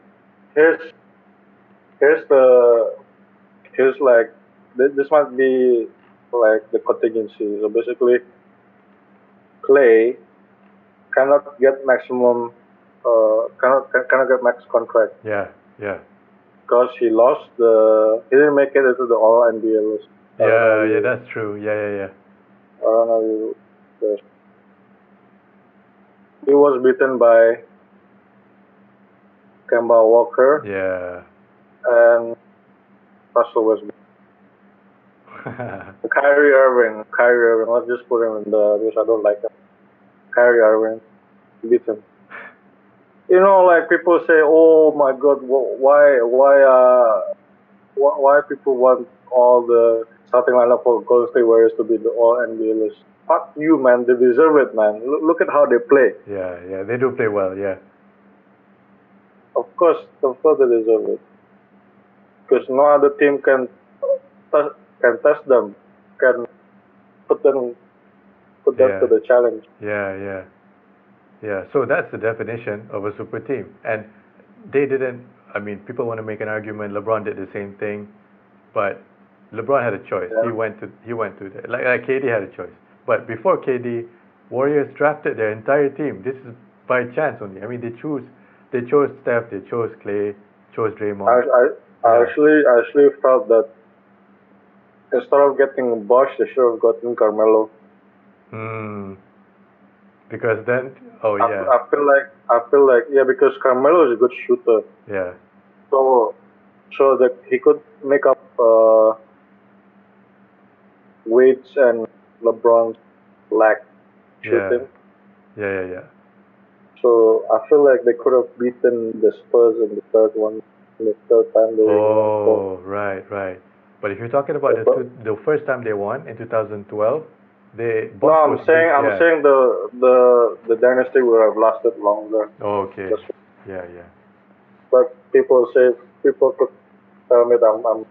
here's here's the here's like this might be like the contingency. So basically, Clay cannot get maximum. Cannot get max contract Yeah, yeah. because he didn't make it into the All NBA list. Yeah, that's true. Yeah. I don't know. He was beaten by Kemba Walker Yeah. and Russell Westbrook. Kyrie Irving. Let's just put him in the because I don't like him. Kyrie Irving beat him. You know, like people say, "Oh my God, why people want all the starting lineup for Golden State Warriors to be the All NBA list?" Fuck you, man. They deserve it, man. Look at how they play. Yeah. They do play well. Yeah. Of course they deserve it. Because no other team can test them, can put them to the challenge. Yeah. So that's the definition of a super team. And they didn't. I mean, people want to make an argument. LeBron did the same thing, but LeBron had a choice. Yeah. He went to the, like KD had a choice. But before KD, Warriors drafted their entire team. This is by chance only. I mean, they chose Steph, they chose Clay, chose Draymond. I actually felt that instead of getting Bosch, they should have gotten Carmelo. Because then, I feel like yeah, because Carmelo is a good shooter. Yeah. So that he could make up Wade's and LeBron's lack shooting. Yeah. So I feel like they could have beaten the Spurs in the third time they won. Oh, right. But if you're talking about the first time they won in 2012, I'm saying the dynasty would have lasted longer. Oh, okay. Yeah. But people could tell me that I'm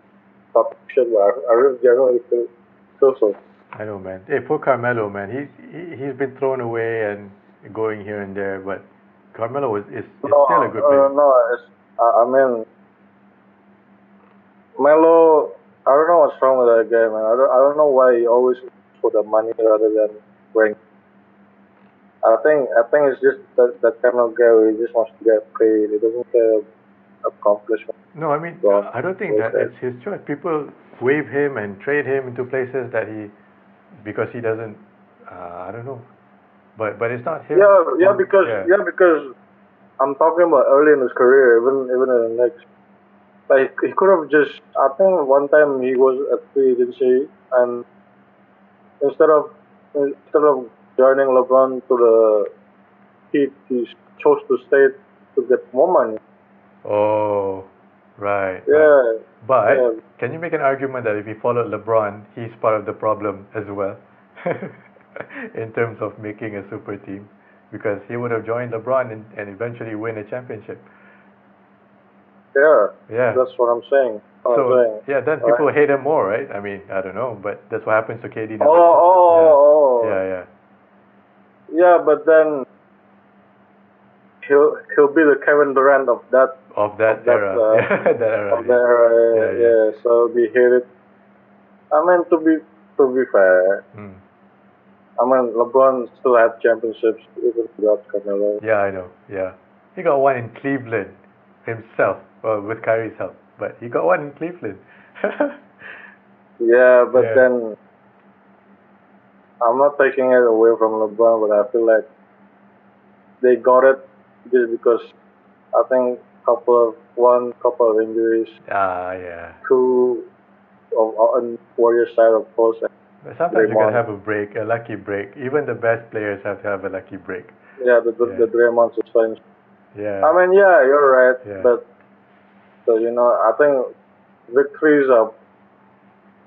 talking shit, but I really genuinely feel so. I know, man. Hey, poor Carmelo, man. He's been thrown away and going here and there, but Carmelo is still a good player. I mean, Melo. I don't know what's wrong with that guy, man. I don't know why he always for the money rather than ring. I think it's just that kind of guy who just wants to get paid. He doesn't care accomplishment. No, I mean, I don't think that it's his choice. People waive him and trade him into places because he doesn't. I don't know, but it's not him. Because I'm talking about early in his career, even in the next. Like he could have just. I think one time he was at free agency and instead of joining LeBron to the Heat, he chose to stay to get more money. Oh, right. Yeah. Right. But yeah. Can you make an argument that if he followed LeBron, he's part of the problem as well, in terms of making a super team, because he would have joined LeBron and eventually win a championship. Yeah, Yeah. that's what I'm saying. So yeah, then Right? people hate him more, right? I mean, I don't know, but that's what happens to KD now. Oh, Yeah. yeah, but then he'll be the Kevin Durant of that Of that era. Yeah, that era. of that era. Yeah. Yeah, so be hated. I mean, to be fair, Mm. I mean LeBron still had championships even without Carmelo. Yeah, I know. Yeah, he got one in Cleveland himself, well, with Kyrie's help, but he got one in Cleveland. Yeah, but Yeah. then I'm not taking it away from LeBron, but I feel like they got it just because I think couple of injuries, Yeah. two on Warriors side of course, and But sometimes you gotta Draymond. have a break, a lucky break. Even the best players have to have a lucky break. Yeah, Yeah. the Draymond suspension. Yeah. I mean, yeah, you're right, Yeah. but so I think victories are.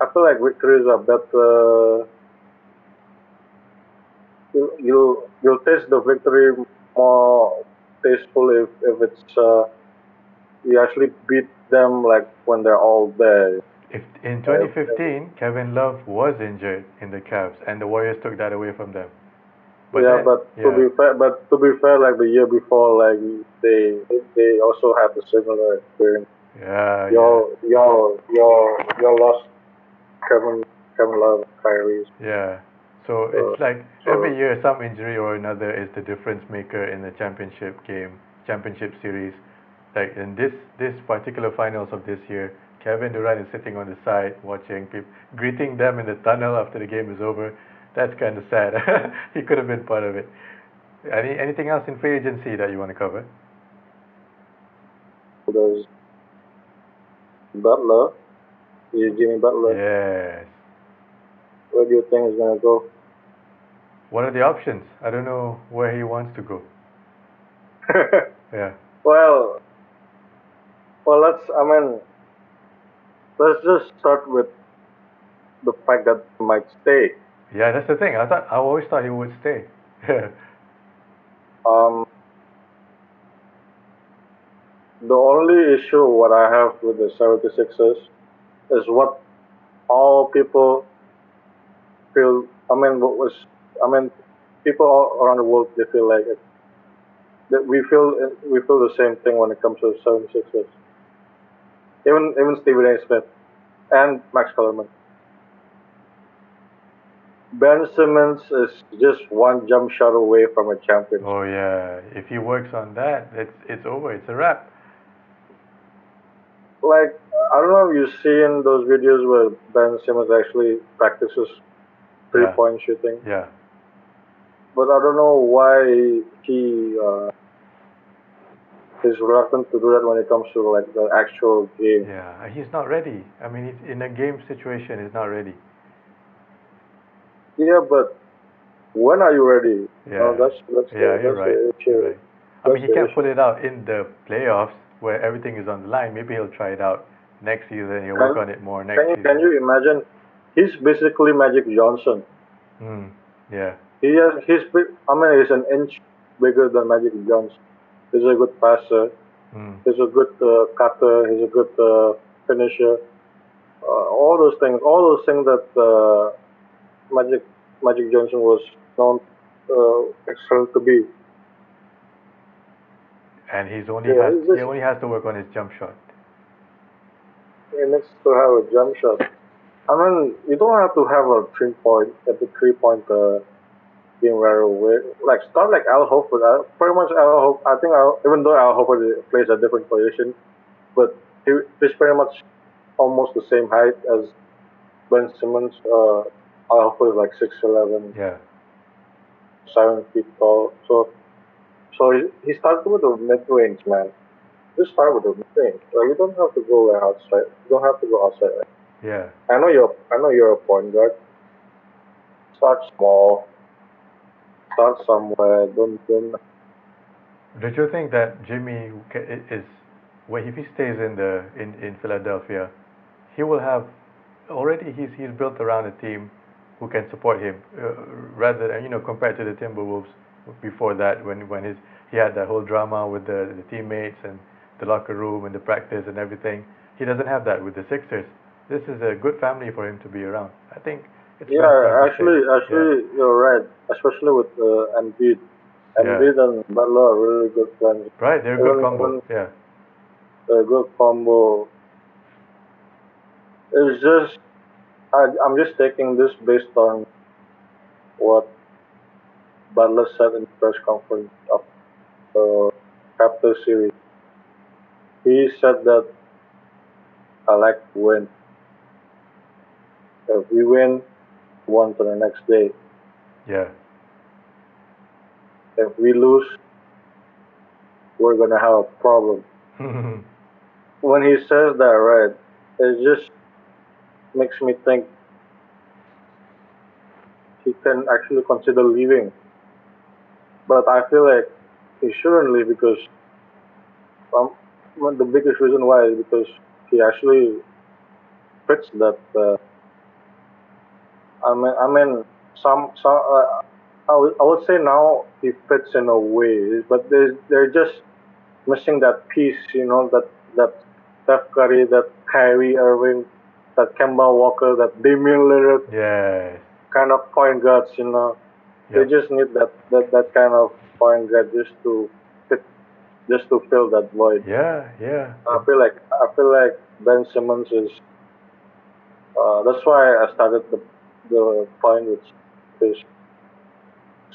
I feel like victories are better. You'll taste the victory more tasteful if it's you actually beat them like when they're all there. If in Uh, 2015, Kevin Love was injured in the Cavs, and the Warriors took that away from them. But yeah, then, yeah, to be fair, like the year before, like they also had the similar experience. yeah. Y'all lost Kevin Kevin Love, Kyrie. Yeah. So Uh, it's like so every year some injury or another is the difference maker in the championship game, championship series. Like in this particular finals of this year, Kevin Durant is sitting on the side watching people, greeting them in the tunnel after the game is over. That's kind of sad. He could have been part of it. Anything else in free agency that you want to cover? there's Butler, Jimmy Butler. Yes. Where do you think is gonna go? What are the options? I don't know where he wants to go. Yeah. well, let's just start with the fact that he might stay. Yeah, that's the thing. I always thought he would stay. Um, the only issue what I have with the 76ers is what all people feel. I mean, people all around the world they feel like it, that we feel the same thing when it comes to the 76ers. Even Stephen A. Smith and Max Kellerman. Ben Simmons is just one jump shot away from a championship. Oh yeah, if he works on that, it's over. It's a wrap. Like I don't know if you've seen those videos where Ben Simmons actually practices Yeah, 3-point shooting, yeah, but I don't know why he is reluctant to do that when it comes to like the actual game. yeah. He's not ready. I mean, he's in a game situation. He's not ready. Yeah, but when are you ready? Yeah, you're that's right. the You're issue. right. I That's mean, he the can't issue. pull it out in the playoffs where everything is on the line. Maybe he'll try it out next season. He'll work Can on it more next can season. you imagine? He's basically Magic Johnson. Hmm. Yeah. I mean he's an inch bigger than Magic Johnson. He's a good passer. Hmm. He's a good cutter. He's a good finisher. All those things that Magic Magic Johnson was known excellent to be. And Yeah, he only has to work on his jump shot. he needs to have a jump shot. I mean, you don't have to have a 3 point at the 3 point game right away. Like start like Al Horford. Pretty much Al Horford. Even though Al Horford plays a different position, but he's pretty much almost the same height as Ben Simmons. Al Horford is like 6'11", Yeah. 7 feet tall. So he started with the mid range, man. Just start with the mid range. Like you don't have to go like outside. You don't have to go outside. Yeah. I know you're a point guard. Start small. Start somewhere. Don't. Don't you think that Jimmy is, well, if he stays in in Philadelphia, he will have already he's built around a team who can support him rather than compared to the Timberwolves before that when he had that whole drama with the teammates and the locker room and the practice and everything. He doesn't have that with the Sixers. This is a good family for him to be around. I think it's best for him Yeah, to stay. actually, you're right. Especially with Embiid. Yeah. Embiid and Butler are really good friends. Right, they're a good combo. Yeah. A good combo. It's just I'm just taking this based on what Butler said in the press conference of the Raptors series. He said that I like to win. If we win, on to the next day. Yeah. If we lose, we're gonna have a problem. When he says that, right, it just makes me think he can actually consider leaving. But I feel like he shouldn't leave because the biggest reason why is because he actually fits that. I mean, I would say now he fits in a way, but they're just missing that piece, that Steph Curry, that Kyrie Irving, that Kemba Walker, that Damian Lillard Yes. kind of point guards. They Yep. just need that kind of point guard just to fill that void. Yeah, yeah. I feel like Ben Simmons is. That's why I started the point with is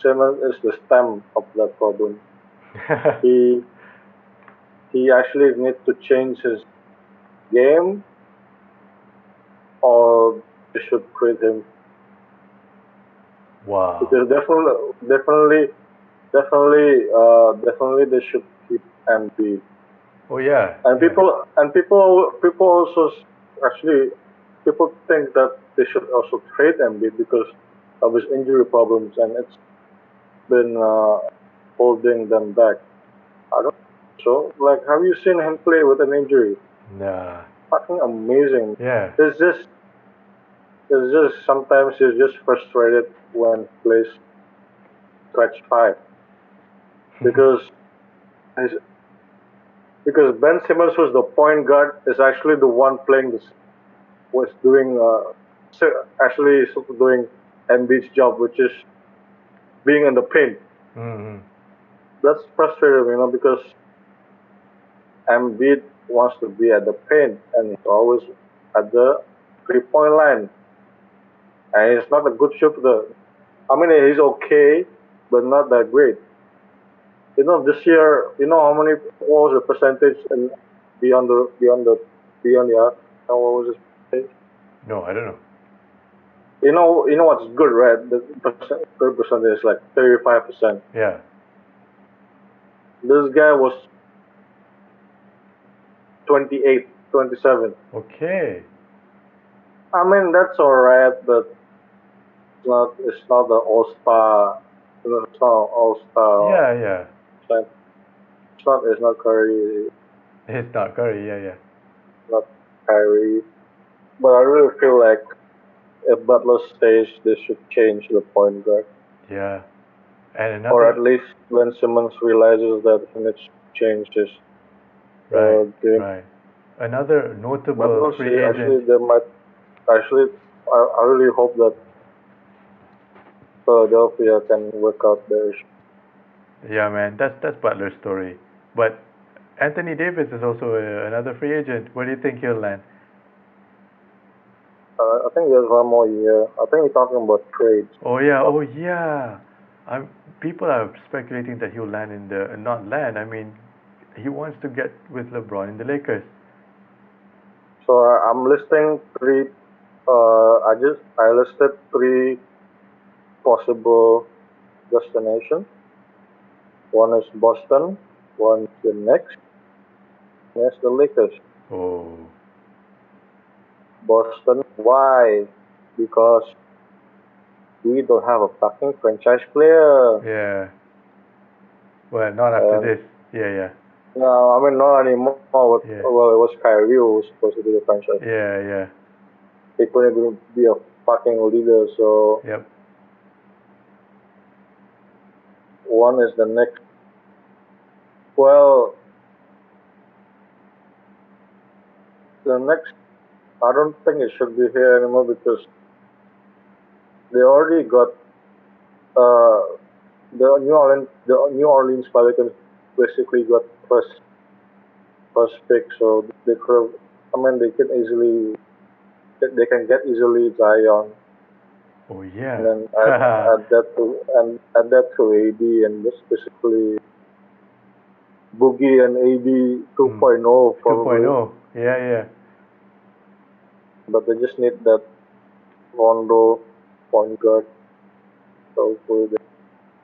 Simmons is the stem of that problem. He he actually needs to change his game, or they should trade him Wow. because definitely they should keep Embiid. Oh yeah. And Yeah. people also actually people think that they should also trade Embiid because of his injury problems, and it's been holding them back. I don't think so. Like, have you seen him play with an injury? Nah. Fucking amazing. Yeah. It's just sometimes he's just frustrated when he plays stretch five because he's, because Ben Simmons, who's the point guard, is actually the one playing this was doing actually sort of doing Embiid's job, which is being in the paint. Mm-hmm. That's frustrating, because Embiid wants to be at the paint and he's always at the 3-point line, and he's not a good shooter. I mean, he's okay, but not that great. This year, how many? What was the percentage and beyond the arc? What was his percentage? No, I don't know. You know what's good, right? The good percentage is like 35%. Yeah. This guy was 28, 27. Okay. I mean, that's alright, but it's not the all star. It's not all star. Yeah, yeah. It's not Curry. It's not Curry. Yeah, yeah. Not Kyrie. But I really feel like if Butler stays, they should change the point guard. Yeah. And Or at another. least when Simmons realizes that he needs to change his Right. game. Right. Another But notable we'll free see. Actually, agent. they might. Actually, I really hope that Philadelphia can work out their issue. Yeah, man. That's Butler's story. But Anthony Davis is also another free agent. Where do you think he'll land? I think there's one more year. I think we're talking about trades. Oh yeah. Oh yeah. I'm. People are speculating that he'll land in the not land. I mean, he wants to get with LeBron in the Lakers. So I'm listing three. I listed three possible destinations. One is Boston. One is the Knicks. Yes, the Lakers. Oh. Boston. Why? Because we don't have a fucking franchise player. Yeah. Well, not after And this. Yeah, yeah. no, I mean not anymore. Yeah. Well, it was Kyrie who was supposed to be the franchise. Yeah, yeah. He couldn't even be a fucking leader. So Yep. one is the Knicks. Well, the next, I don't think it should be here anymore because they already got the New Orleans Pelicans basically got first pick, so they could. I mean, they can get easily Zion, Oh and yeah. then add that to AD, and just basically Boogie and AD Mm. 2.0 probably. 2.0. Yeah, yeah. But they just need that Rondo point guard, so hopefully that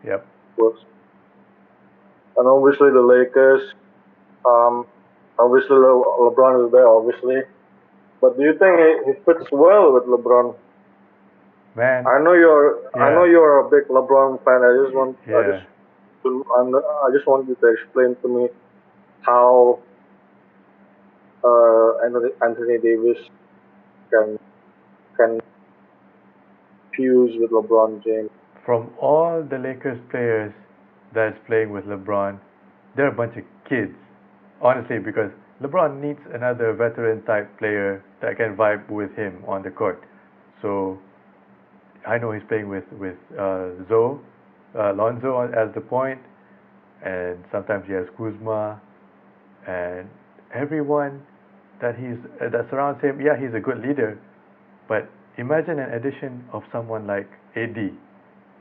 Yep. works. And obviously the Lakers. Um, obviously LeBron is there, obviously. But do you think he fits well with LeBron? Man. I know you're a big LeBron fan. Yeah. I just want you to explain to me how Anthony Davis can can fuse with LeBron James. From all the Lakers players that's playing with LeBron, they're a bunch of kids. Honestly, because LeBron needs another veteran type player that can vibe with him on the court. So I know he's playing with Lonzo as the point, and sometimes he has Kuzma, and everyone that surrounds him. Yeah, he's a good leader, but imagine an addition of someone like AD.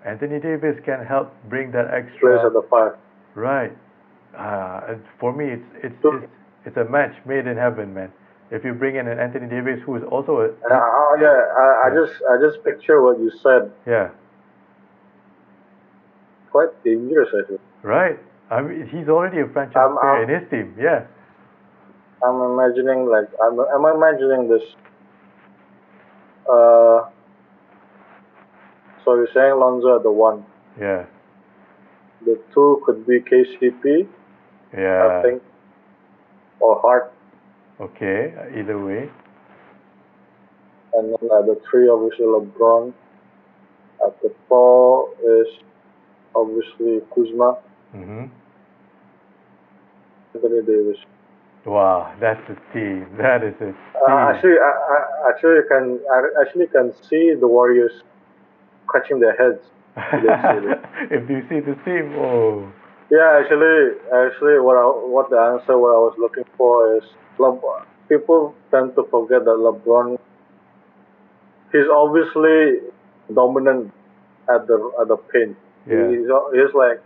Anthony Davis can help bring that Plays extra. at the five. Right. And for me, So, it's a match made in heaven, man. If you bring in an Anthony Davis who is also a yeah, yeah, I just picture what you said. yeah, Quite dangerous, I think. right. I mean, he's already a franchise I'm player I'm, in his team. Yeah, I'm imagining I'm imagining this. Uh, so you're saying Lonzo at the one. yeah, The two could be KCP, I yeah. think, or Hart, Okay. Either way. and then at the three, obviously LeBron. At the four is obviously Kuzma, Mhm. Anthony Davis. Wow, that's a team. That is a Uh, team. actually, I, I I actually can see the Warriors scratching their heads if they see this. If you see the team, oh, Yeah, actually, what I was looking for is people tend to forget that LeBron, he's obviously dominant at the paint. yeah, He's like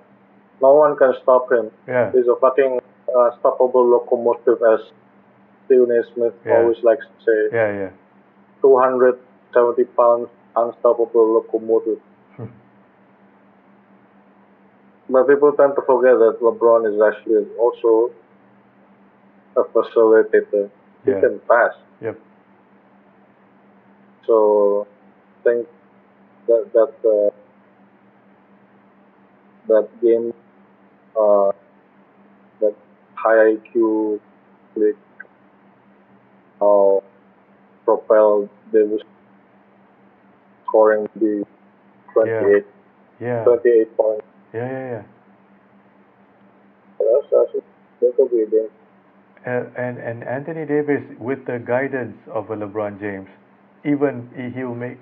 no one can stop him. yeah, He's a fucking unstoppable locomotive, as Stephen A. Smith yeah, always likes to say. yeah, yeah. 270 pounds, unstoppable locomotive. But people tend to forget that LeBron is actually also a facilitator. He Yeah. can pass. Yep. So I think that game, uh, that high IQ play, how propelled Davis scoring the Yeah. 28, Yeah. 28 points. Yeah. Yeah. Yeah. That could be a game. And Anthony Davis with the guidance of a LeBron James, even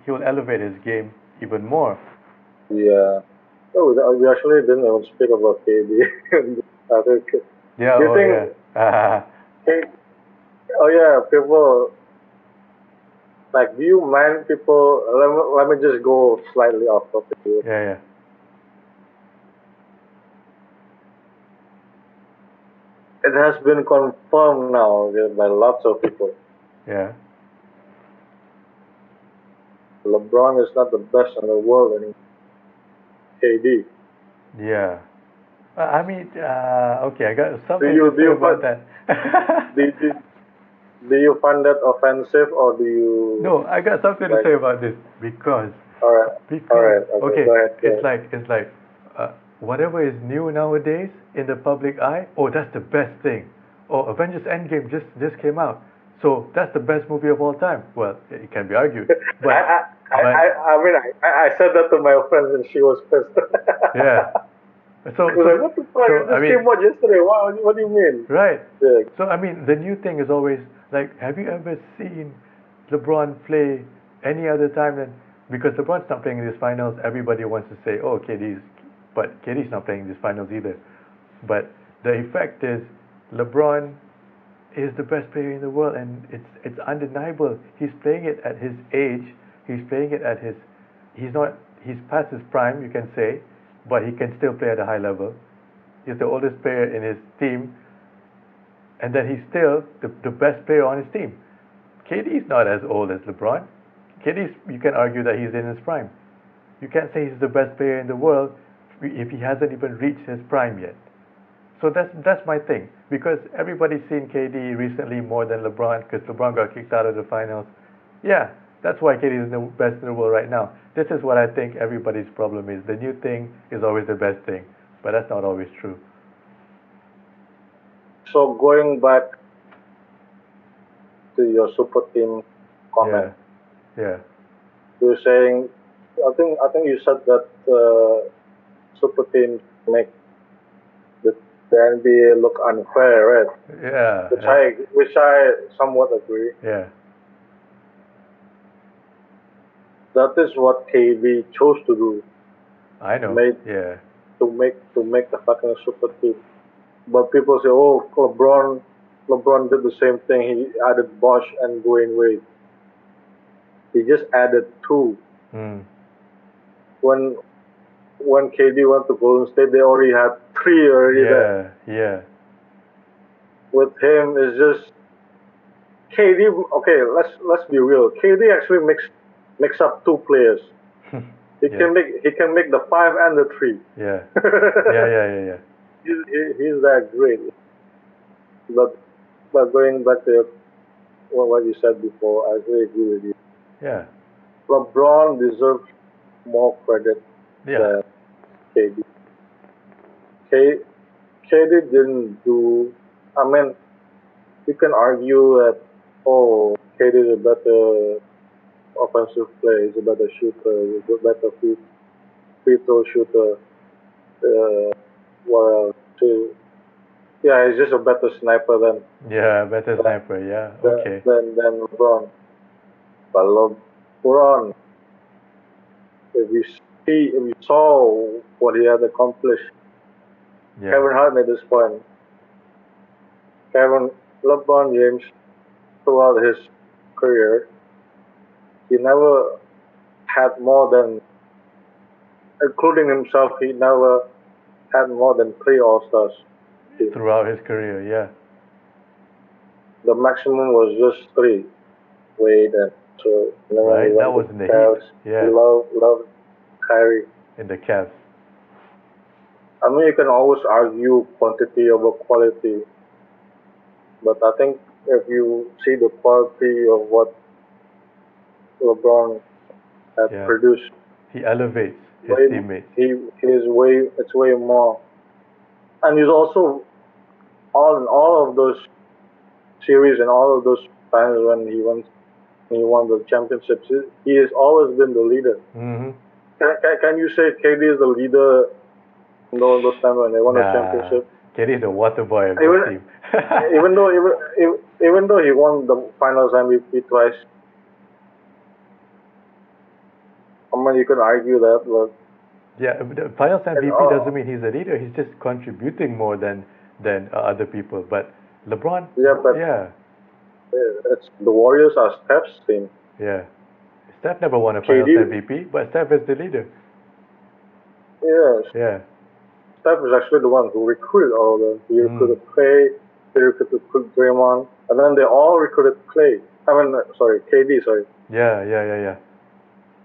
he'll elevate his game even more. Yeah. Oh, we actually didn't even speak about KD. I think. Yeah. Do you Oh yeah. think? Oh yeah, people like. Do you mind people? Let me just go slightly off topic here. Yeah. Yeah. It has been confirmed now, okay, by lots of people. Yeah. LeBron is not the best in the world anymore. KD. Yeah. I mean, okay, I got Do something to you do say you about find that. do, do, do you find that offensive, or do you No, I got something to like? say about this because All because right, okay, okay, go ahead. Go it's ahead. like whatever is new nowadays in the public eye. Oh, that's the best thing. Oh, Avengers Endgame just came out, so that's the best movie of all time. Well, it can be argued, I but I I but I I mean I said that to my friend and she was pissed. yeah. She was like, "What the fuck? So It I just mean, came out yesterday. What do you mean?" right. Yeah, So I mean, the new thing is always Like, have you ever seen LeBron play any other time than because LeBron's not playing in these finals? Everybody wants to say, "Oh, but KD's not playing in these finals either." But the effect is, LeBron is the best player in the world, and it's undeniable. He's playing it at his age. He's playing it at his. He's past his prime, you can say, but he can still play at a high level. He's the oldest player in his team, and then he's still the best player on his team. KD is not as old as LeBron. KD, you can argue that he's in his prime. You can't say he's the best player in the world if he hasn't even reached his prime yet. So that's my thing, because everybody's seen KD recently more than LeBron, because LeBron got kicked out of the finals. Yeah, that's why KD is the best in the world right now. This is what I think everybody's problem is. The new thing is always the best thing, but that's not always true. So going back to your super team comment, Yeah. you're saying, I think you said that super teams make the NBA look unfair, right? Yeah. Which I somewhat agree. Yeah. That is what KD chose to do. I know. Yeah. To make the fucking super team. But people say, oh, LeBron did the same thing. He added Bosch and Dwayne Wade. He just added two. When KD went to Golden State, they already had three already there. Yeah. With him, it's just KD. Okay, let's be real. KD actually mix up two players. He can make the 5 and the 3. Yeah. Yeah. He's that great. But going back to what you said before, I really agree with you. Yeah. LeBron deserves more credit than KD. KD didn't do. I mean, you can argue that KD is a better offensive player, he's a better shooter, he's a better free throw shooter. He's just a better sniper than sniper. Yeah. Okay. Than LeBron. But LeBron, if you saw what he had accomplished, Kevin Hart made this point. LeBron James, throughout his career, he never had more than, including himself, he never had more than 3 All-Stars. Throughout his career, yeah. The maximum was just 3. Wade and so. Right, that was in the Cavs. Heat. Yeah. He loved Kyrie. In the Cavs. I mean, you can always argue quantity over quality, but I think if you see the quality of what LeBron had produced, he elevates his teammates. It's way more, and he's also all of those series and all of those times when he won the championships, he has always been the leader. Mm-hmm. Can you say KD is the leader in all those times when they won the championship? KD is the water boy of the team. even though he won the Finals MVP twice, I mean, you can argue that, but the Finals MVP doesn't mean he's a leader. He's just contributing more than other people. But LeBron, it's the Warriors are Steph's team. Yeah, Steph never won a Finals MVP, but Steph is the leader. Yes. Yeah. Steph is actually the one who recruited all of them. He recruited Clay, he recruited Draymond, and then they all recruited KD. Yeah.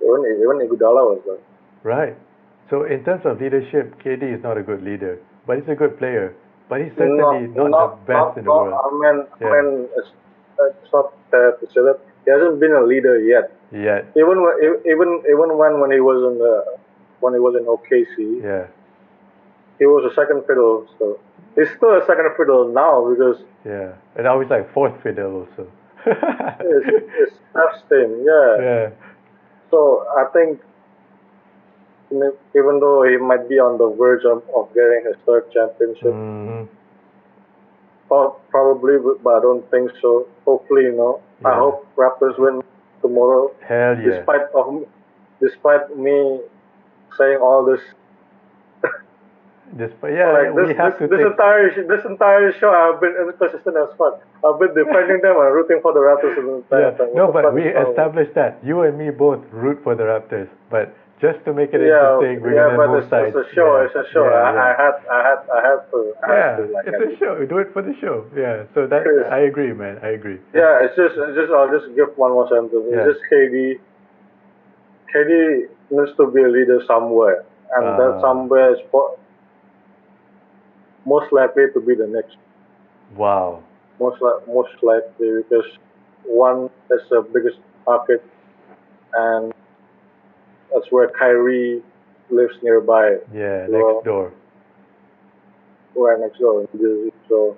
Even Iguodala was there. Right. So in terms of leadership, KD is not a good leader, but he's a good player. But he's certainly not the best in the world. I mean, it's not fair to say that he hasn't been a leader yet. Even when he was in OKC. Yeah. He was a second fiddle, so he's still a second fiddle now because. Yeah, and now he's like fourth fiddle also. it's Steph's team, yeah. So I think even though he might be on the verge of getting his third championship, probably, but I don't think so. Hopefully, I Yeah. hope Raptors win tomorrow. Hell yeah. Despite me saying all this, Yeah, we have to take. this entire show, I've been inconsistent as fuck. I've been defending them and rooting for the Raptors the entire Yeah, time. no, What the but fuck we is wrong with me? established that you and me both root for the Raptors. But just to make it Yeah, interesting, we're yeah, gonna but move it's sides. a show. Yeah, It's a show. yeah, I had yeah. to like. It's a show. Do it for the show. Yeah. So that I agree, man. I agree. Yeah, I'll just give one more sentence. Yeah. It's just KD. KD needs to be a leader somewhere, and that somewhere is most likely to be the next. Wow. Most likely because one is the biggest market, and that's where Kyrie lives nearby. Yeah, Well, next door. right next door in Jersey. So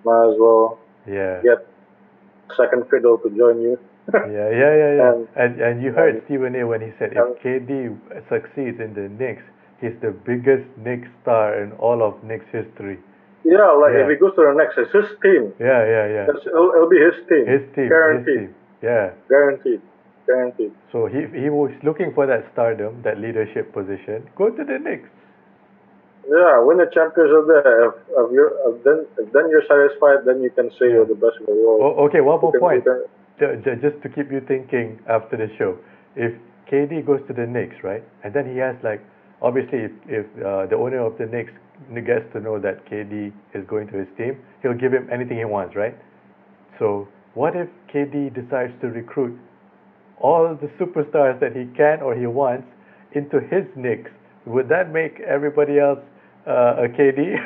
might as well Yeah. get second fiddle to join you. Yeah. And- And you heard and- Stephen A. when he said and- if KD succeeds in the Knicks, he's the biggest Knicks star in all of Knicks history. Yeah, like Yeah. if he goes to the next, it's his team. Yeah. It'll be his team. His team. Guaranteed. His team. Yeah. Guaranteed. So he was looking for that stardom, that leadership position. Go to the Knicks. Yeah, win the championship there. If then you're satisfied, then you can say you're the best in the world. Oh, okay, one more You point. can- Just to keep you thinking after the show. If KD goes to the Knicks, right, and then he has like, obviously if the owner of the Knicks gets to know that KD is going to his team, he'll give him anything he wants, right? So what if KD decides to recruit all the superstars that he can or he wants into his Knicks? Would that make everybody else a KD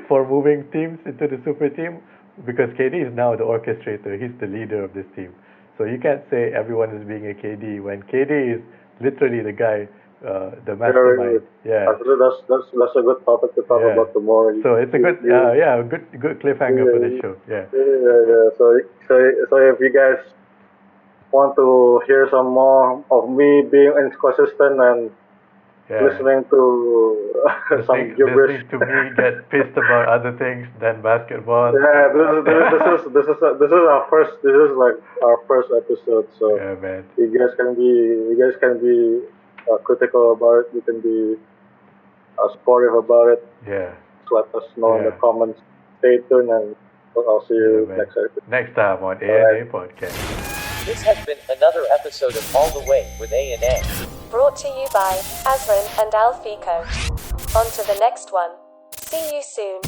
for moving teams into the super team? Because KD is now the orchestrator, he's the leader of this team. So you can't say everyone is being a KD when KD is literally the guy, the mastermind. Yeah. Actually, that's a good topic to talk Yeah. about tomorrow. So it's a good, good cliffhanger for the show. Yeah. Yeah. So if you guys want to hear some more of me being inconsistent and Yeah. listening to some gibberish. Listening to me get pissed about other things than basketball. Yeah, this is our first. This is like our first episode. So Yeah, man. you guys can be critical about it. You can be supportive about it. Yeah. Just let us know in the Yeah. comments. Stay tuned, and I'll see you man. next episode. Next time on A&A Alright. Podcast. This has been another episode of All the Way with A&A. Brought to you by Azrin and Alfico. On to the next one. See you soon.